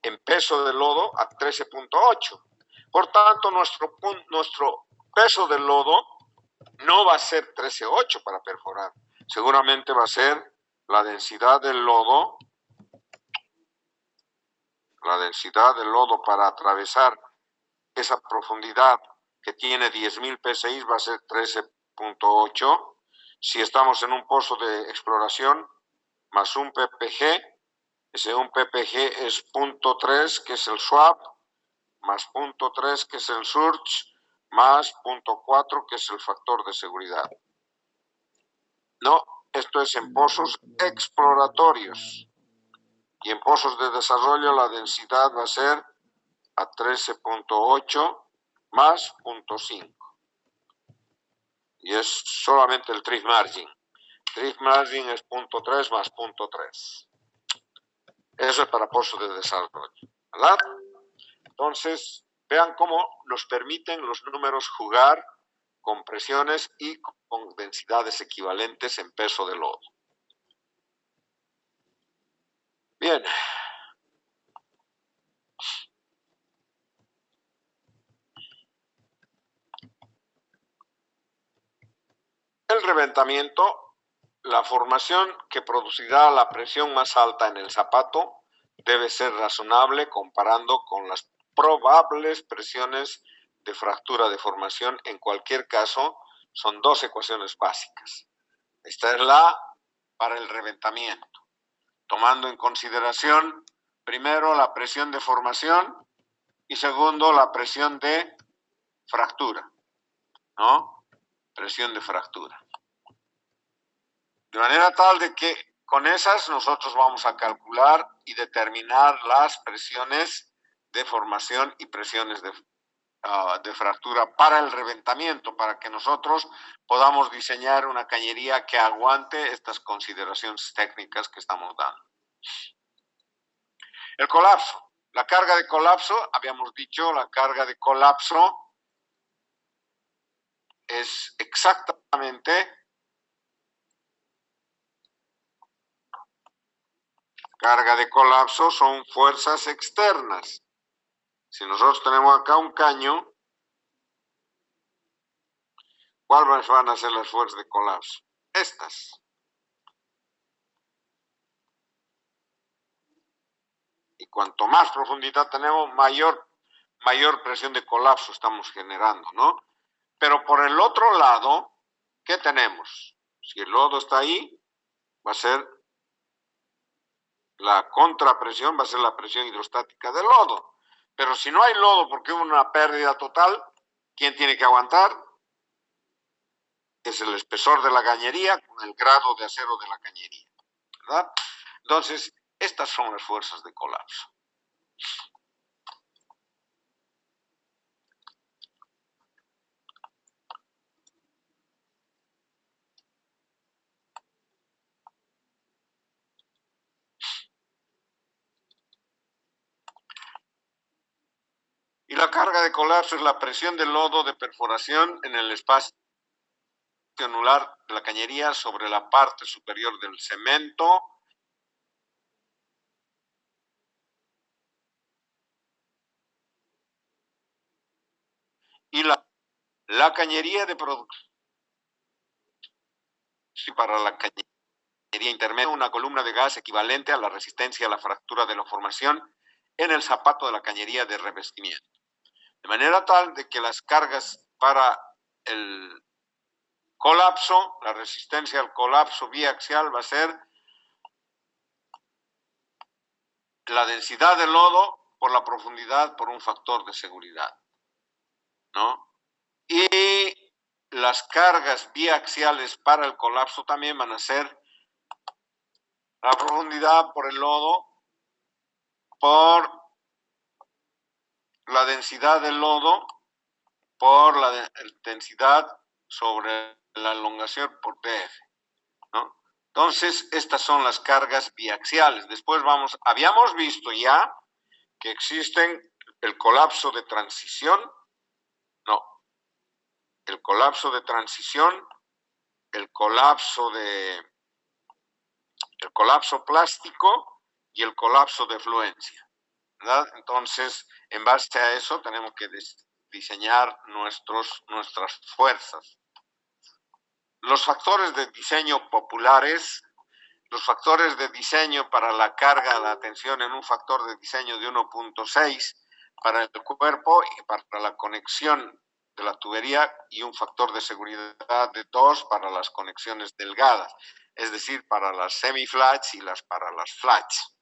Speaker 1: en peso de lodo a 13.8. Por tanto, nuestro peso del lodo no va a ser 13.8 para perforar. Seguramente va a ser la densidad del lodo para atravesar esa profundidad que tiene 10.000 psi va a ser 13.8. Si estamos en un pozo de exploración, más un ppg, ese un ppg es 0.3, que es el swap, más 0.3, que es el surge, más 0.4, que es el factor de seguridad. No, esto es en pozos exploratorios. Y en pozos de desarrollo la densidad va a ser a 13.8 más 0.5. Y es solamente el drift margin. Drift margin es 0.3 más 0.3. Eso es para pozos de desarrollo, ¿verdad? Entonces, vean cómo nos permiten los números jugar con presiones y con densidades equivalentes en peso de lodo. Bien. El reventamiento, la formación que producirá la presión más alta en el zapato debe ser razonable comparando con las probables presiones de fractura de formación. En cualquier caso, son 2 ecuaciones básicas. Esta es la para el reventamiento, tomando en consideración primero la presión de formación y segundo la presión de fractura, ¿no? Presión de fractura. De manera tal de que con esas nosotros vamos a calcular y determinar las presiones de formación y presiones de fractura para el reventamiento, para que nosotros podamos diseñar una cañería que aguante estas consideraciones técnicas que estamos dando. El colapso. La carga de colapso, habíamos dicho, la carga de colapso es exactamente carga de colapso son fuerzas externas. Si nosotros tenemos acá un caño, ¿cuáles van a ser las fuerzas de colapso? Estas. Y cuanto más profundidad tenemos, mayor presión de colapso estamos generando, ¿no? Pero por el otro lado, ¿qué tenemos? Si el lodo está ahí, va a ser la contrapresión, va a ser la presión hidrostática del lodo. Pero si no hay lodo porque hubo una pérdida total, ¿quién tiene que aguantar? Es el espesor de la cañería con el grado de acero de la cañería, ¿verdad? Entonces, estas son las fuerzas de colapso. Y la carga de colapso es la presión del lodo de perforación en el espacio anular de la cañería sobre la parte superior del cemento y la cañería de producción. Para la cañería intermedia, una columna de gas equivalente a la resistencia a la fractura de la formación en el zapato de la cañería de revestimiento. De manera tal de que las cargas para el colapso, la resistencia al colapso biaxial va a ser la densidad de lodo por la profundidad por un factor de seguridad, ¿no? Y las cargas biaxiales para el colapso también van a ser la profundidad por el lodo por la densidad del lodo por la densidad sobre la elongación por PF, ¿no? Entonces, estas son las cargas biaxiales. Después habíamos visto ya que existen el colapso de transición, el colapso de transición, el colapso plástico y el colapso de fluencia, ¿verdad? Entonces, en base a eso tenemos que diseñar nuestras fuerzas. Los factores de diseño populares, los factores de diseño para la carga de tensión en un factor de diseño de 1.6 para el cuerpo y para la conexión de la tubería y un factor de seguridad de 2 para las conexiones delgadas, es decir, para las semi-flats y para las flats.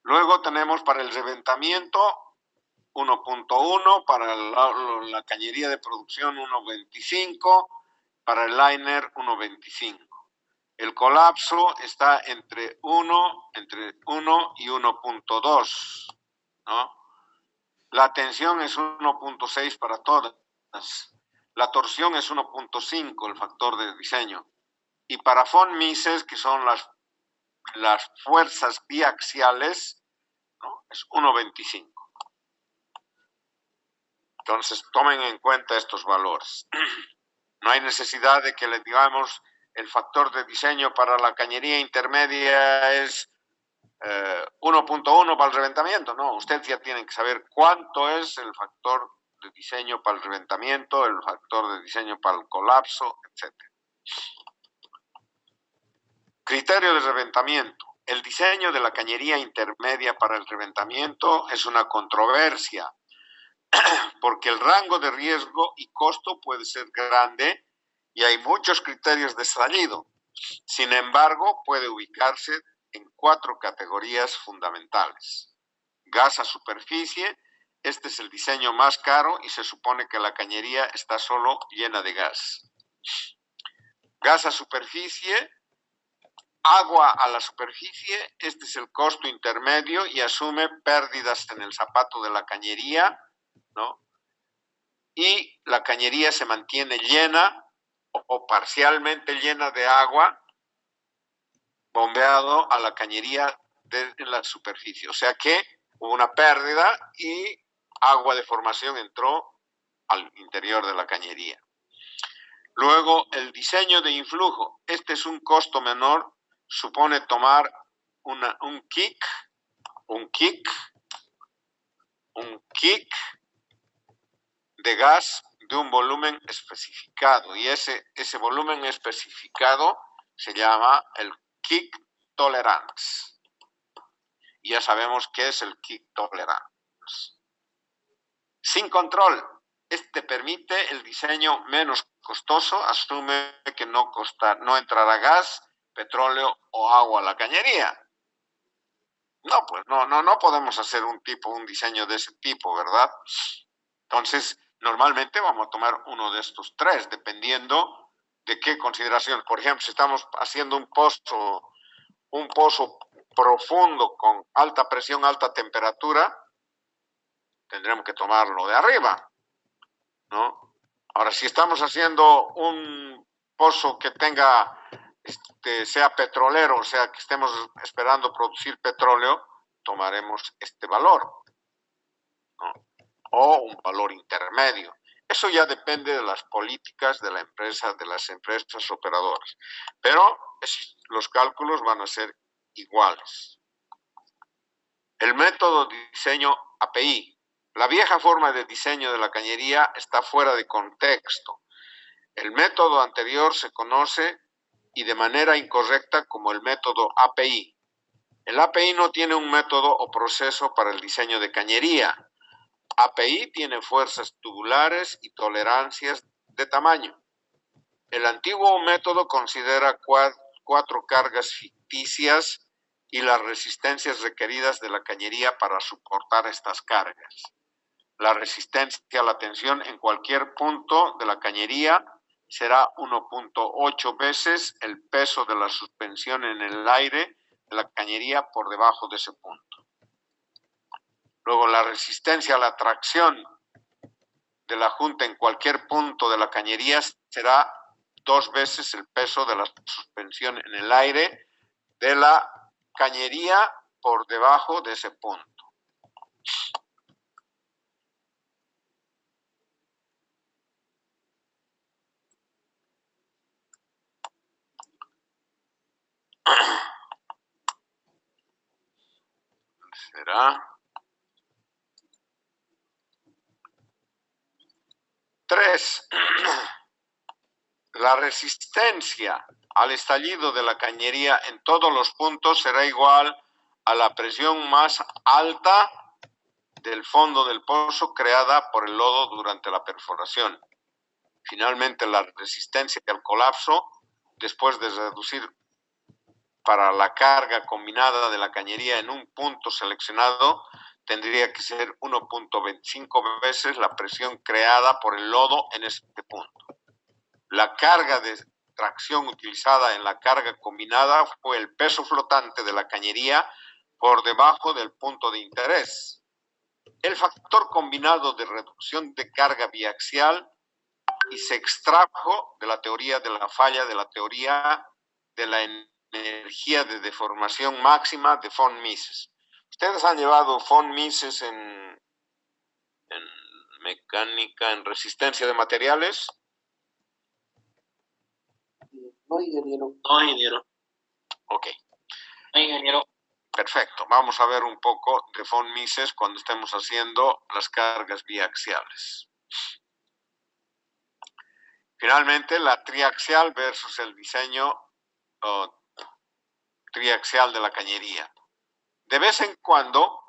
Speaker 1: Luego tenemos para el reventamiento 1.1, para la cañería de producción 1.25, para el liner 1.25. El colapso está entre 1 y 1.2, ¿no? La tensión es 1.6 para todas. La torsión es 1.5, el factor de diseño. Y para von Mises, que son las fuerzas biaxiales, ¿no? Es 1.25. Entonces, tomen en cuenta estos valores. No hay necesidad de que le digamos el factor de diseño para la cañería intermedia es 1.1 para el reventamiento. No, ustedes ya tienen que saber cuánto es el factor de diseño para el reventamiento, el factor de diseño para el colapso, etc. Criterio de reventamiento. El diseño de la cañería intermedia para el reventamiento es una controversia, porque el rango de riesgo y costo puede ser grande y hay muchos criterios de salido. Sin embargo, puede ubicarse en 4 categorías fundamentales. Gas a superficie, este es el diseño más caro y se supone que la cañería está solo llena de gas. Gas a superficie, agua a la superficie, este es el costo intermedio y asume pérdidas en el zapato de la cañería, ¿no? Y la cañería se mantiene llena o parcialmente llena de agua bombeado a la cañería desde la superficie. O sea que hubo una pérdida y agua de formación entró al interior de la cañería. Luego, el diseño de influjo. Este es un costo menor, supone tomar un kick de gas de un volumen especificado y ese volumen especificado se llama el kick tolerance. Y ya sabemos qué es el kick tolerance. Sin control, este permite el diseño menos costoso, asume que no entrará gas, petróleo o agua a la cañería. No, pues no podemos hacer un diseño de ese tipo, ¿verdad? Entonces, normalmente vamos a tomar uno de estos 3, dependiendo de qué consideración. Por ejemplo, si estamos haciendo un pozo profundo con alta presión, alta temperatura, tendremos que tomarlo de arriba, ¿no? Ahora, si estamos haciendo un pozo que sea petrolero, o sea, que estemos esperando producir petróleo, tomaremos este valor, ¿no? O un valor intermedio. Eso ya depende de las políticas de la empresa, de las empresas operadoras. Pero los cálculos van a ser iguales. El método de diseño API. La vieja forma de diseño de la cañería está fuera de contexto. El método anterior se conoce y de manera incorrecta como el método API. El API no tiene un método o proceso para el diseño de cañería. API tiene fuerzas tubulares y tolerancias de tamaño. El antiguo método considera cuatro cargas ficticias y las resistencias requeridas de la cañería para soportar estas cargas. La resistencia a la tensión en cualquier punto de la cañería será 1.8 veces el peso de la suspensión en el aire de la cañería por debajo de ese punto. Luego, la resistencia a la tracción de la junta en cualquier punto de la cañería será 2 veces el peso de la suspensión en el aire de la cañería por debajo de ese punto. Será 3. La resistencia al estallido de la cañería en todos los puntos será igual a la presión más alta del fondo del pozo creada por el lodo durante la perforación. Finalmente, la resistencia al colapso, después de reducir para la carga combinada de la cañería en un punto seleccionado, tendría que ser 1.25 veces la presión creada por el lodo en este punto. La carga de tracción utilizada en la carga combinada fue el peso flotante de la cañería por debajo del punto de interés. El factor combinado de reducción de carga biaxial y se extrajo de la teoría de la falla de la teoría de la energía de deformación máxima de von Mises. ¿Ustedes han llevado von Mises en mecánica, en resistencia de materiales?
Speaker 3: No, ingeniero.
Speaker 4: No, ingeniero.
Speaker 1: Ok.
Speaker 4: No, ingeniero.
Speaker 1: Perfecto. Vamos a ver un poco de von Mises cuando estemos haciendo las cargas biaxiales. Finalmente, la triaxial versus el diseño triaxial de la cañería. De vez en cuando,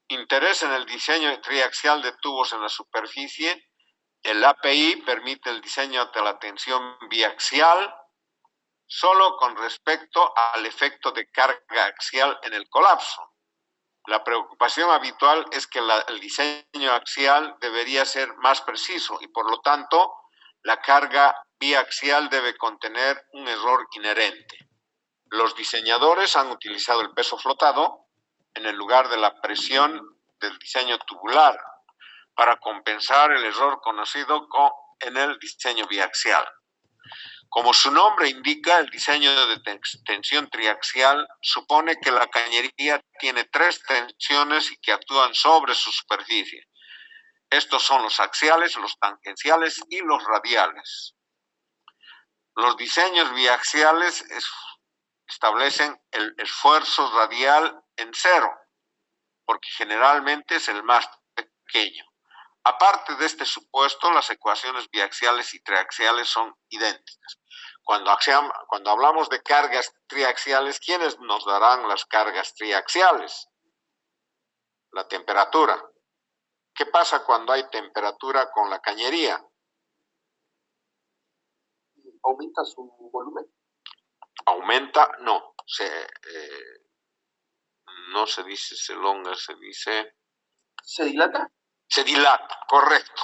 Speaker 1: interés en el diseño triaxial de tubos en la superficie. El API permite el diseño de la tensión biaxial solo con respecto al efecto de carga axial en el colapso. La preocupación habitual es que el diseño axial debería ser más preciso y por lo tanto la carga biaxial debe contener un error inherente. Los diseñadores han utilizado el peso flotado en el lugar de la presión del diseño tubular para compensar el error conocido en el diseño biaxial. Como su nombre indica, el diseño de tensión triaxial supone que la cañería tiene 3 tensiones y que actúan sobre su superficie. Estos son los axiales, los tangenciales y los radiales. Los diseños biaxiales establecen el esfuerzo radial en 0, porque generalmente es el más pequeño. Aparte de este supuesto, las ecuaciones biaxiales y triaxiales son idénticas. Cuando hablamos de cargas triaxiales, ¿quiénes nos darán las cargas triaxiales? La temperatura. ¿Qué pasa cuando hay temperatura con la cañería?
Speaker 3: ¿Aumenta su volumen?
Speaker 1: Aumenta, no. No se dice se elonga, se dice...
Speaker 3: ¿Se dilata?
Speaker 1: Se dilata, correcto.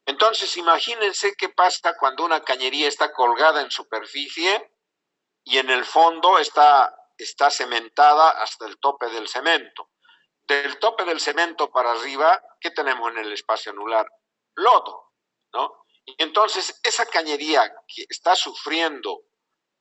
Speaker 1: Entonces, imagínense qué pasa cuando una cañería está colgada en superficie y en el fondo está cementada hasta el tope del cemento. Del tope del cemento para arriba, ¿qué tenemos en el espacio anular? Lodo, ¿no? Y entonces, esa cañería que está sufriendo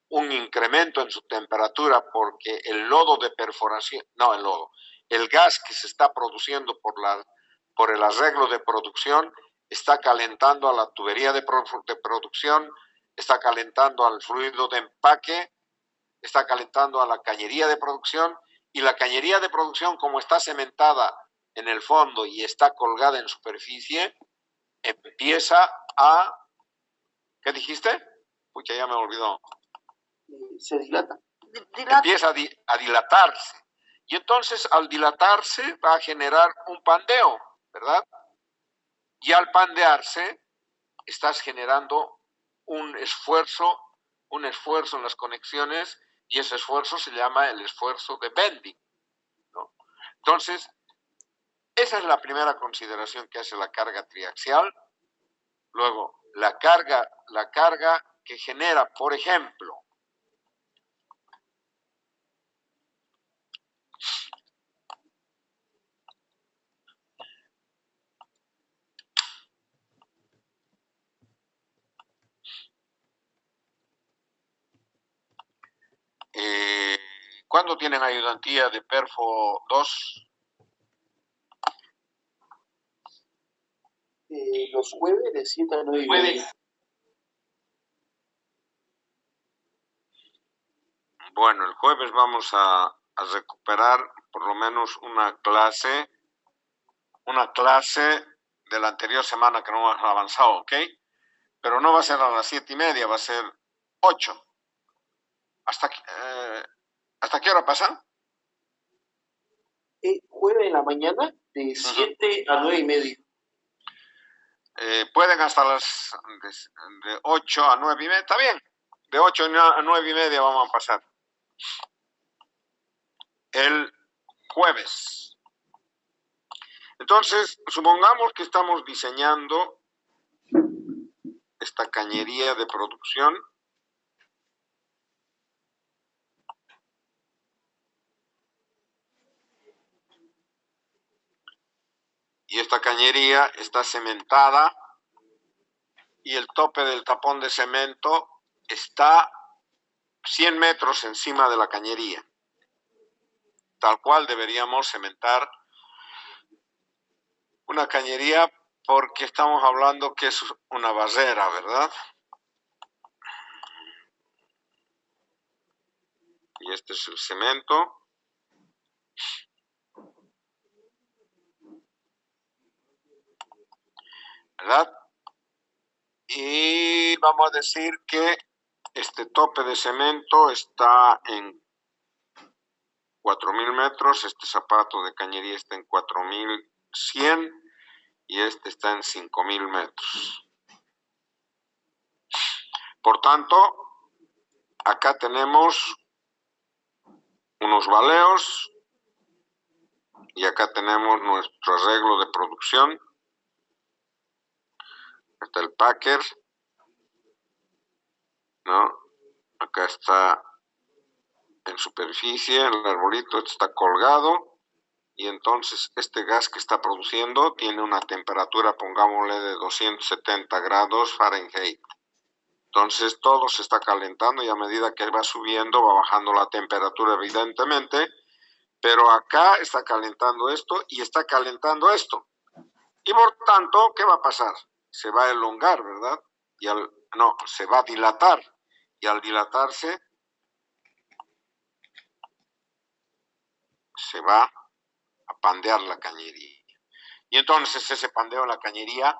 Speaker 1: un incremento en su temperatura porque el lodo de perforación, no el lodo, el gas que se está produciendo por el arreglo de producción está calentando a la tubería de producción, está calentando al fluido de empaque, está calentando a la cañería de producción, y la cañería de producción, como está cementada en el fondo y está colgada en superficie, empieza a... ¿Qué dijiste? Pucha, ya me olvidó.
Speaker 3: Se dilata.
Speaker 1: Empieza a dilatarse. Y entonces, al dilatarse, va a generar un pandeo, ¿verdad? Y al pandearse, estás generando un esfuerzo en las conexiones, y ese esfuerzo se llama el esfuerzo de bending, ¿no? Entonces, esa es la primera consideración que hace la carga triaxial. Luego, la carga que genera, por ejemplo, ¿cuándo tienen ayudantía de Perfo 2?
Speaker 3: Los jueves de 7 a 9 y media.
Speaker 1: Bueno, el jueves vamos a recuperar por lo menos una clase de la anterior semana que no hemos avanzado, ¿ok? Pero no va a ser a las 7 y media, va a ser 8. ¿Hasta qué hora pasa?
Speaker 3: Jueves en la mañana de 7 a 9 y media.
Speaker 1: Pueden hasta de 8 a 9 y media, está bien. De 8 a 9 y media vamos a pasar. El jueves. Entonces, supongamos que estamos diseñando esta cañería de producción. Y esta cañería está cementada y el tope del tapón de cemento está 100 metros encima de la cañería. Tal cual deberíamos cementar una cañería, porque estamos hablando que es una barrera, ¿verdad? Y este es el cemento. ¿Verdad? Y vamos a decir que este tope de cemento está en 4.000 metros, este zapato de cañería está en 4.100 y este está en 5.000 metros. Por tanto, acá tenemos unos valeos y acá tenemos nuestro arreglo de producción. Está el packer, ¿no? Acá está en superficie, el arbolito está colgado, y entonces este gas que está produciendo tiene una temperatura, pongámosle, de 270 grados Fahrenheit. Entonces todo se está calentando y a medida que va subiendo va bajando la temperatura, evidentemente, pero acá está calentando esto y está calentando esto. Y por tanto, ¿qué va a pasar? Se va a elongar, ¿verdad? Se va a dilatar. Y al dilatarse, se va a pandear la cañería. Y entonces ese pandeo en la cañería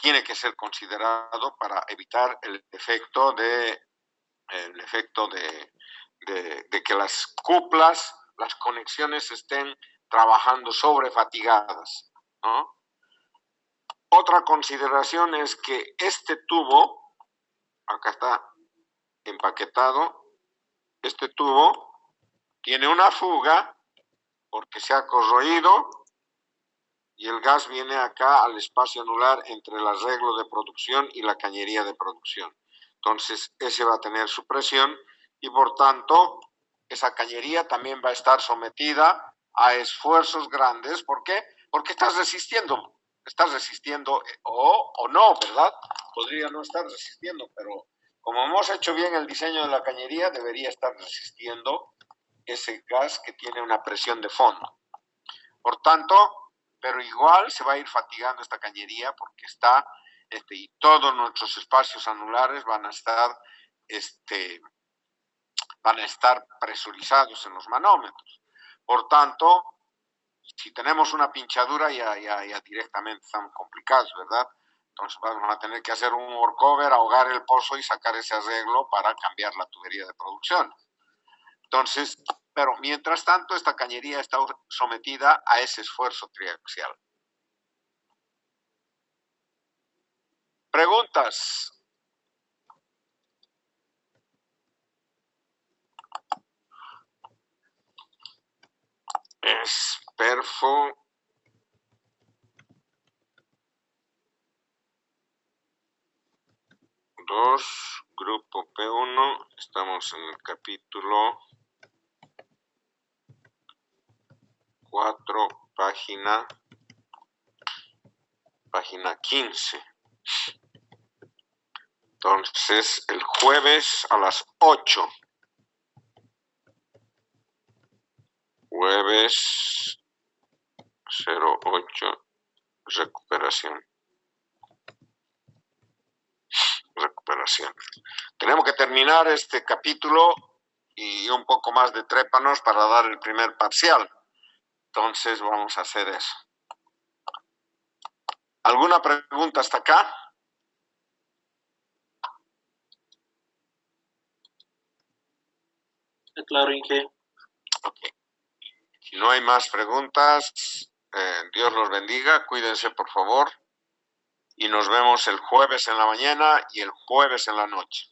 Speaker 1: tiene que ser considerado para evitar el efecto de que las cuplas, las conexiones estén trabajando sobrefatigadas, ¿no? Otra consideración es que este tubo, acá está empaquetado, este tubo tiene una fuga porque se ha corroído y el gas viene acá al espacio anular entre el arreglo de producción y la cañería de producción. Entonces, ese va a tener su presión y por tanto, esa cañería también va a estar sometida a esfuerzos grandes. ¿Por qué? Porque estás resistiendo o no, ¿verdad? Podría no estar resistiendo, pero como hemos hecho bien el diseño de la cañería, debería estar resistiendo ese gas que tiene una presión de fondo. Por tanto, pero igual se va a ir fatigando esta cañería porque está, y todos nuestros espacios anulares van a estar presurizados en los manómetros. Por tanto, si tenemos una pinchadura ya directamente estamos complicados, ¿verdad? Entonces vamos a tener que hacer un workover, ahogar el pozo y sacar ese arreglo para cambiar la tubería de producción. Entonces, pero mientras tanto esta cañería está sometida a ese esfuerzo triaxial. Preguntas. Es perfo. Grupo P1, estamos en el capítulo 4, página 15. Entonces, el jueves a las 8. Jueves 08, recuperación. Tenemos que terminar este capítulo y un poco más de trépanos para dar el primer parcial. Entonces vamos a hacer eso. ¿Alguna pregunta hasta acá?
Speaker 4: Claro, Inge.
Speaker 1: Okay. Si no hay más preguntas, Dios los bendiga, cuídense por favor y nos vemos el jueves en la mañana y el jueves en la noche.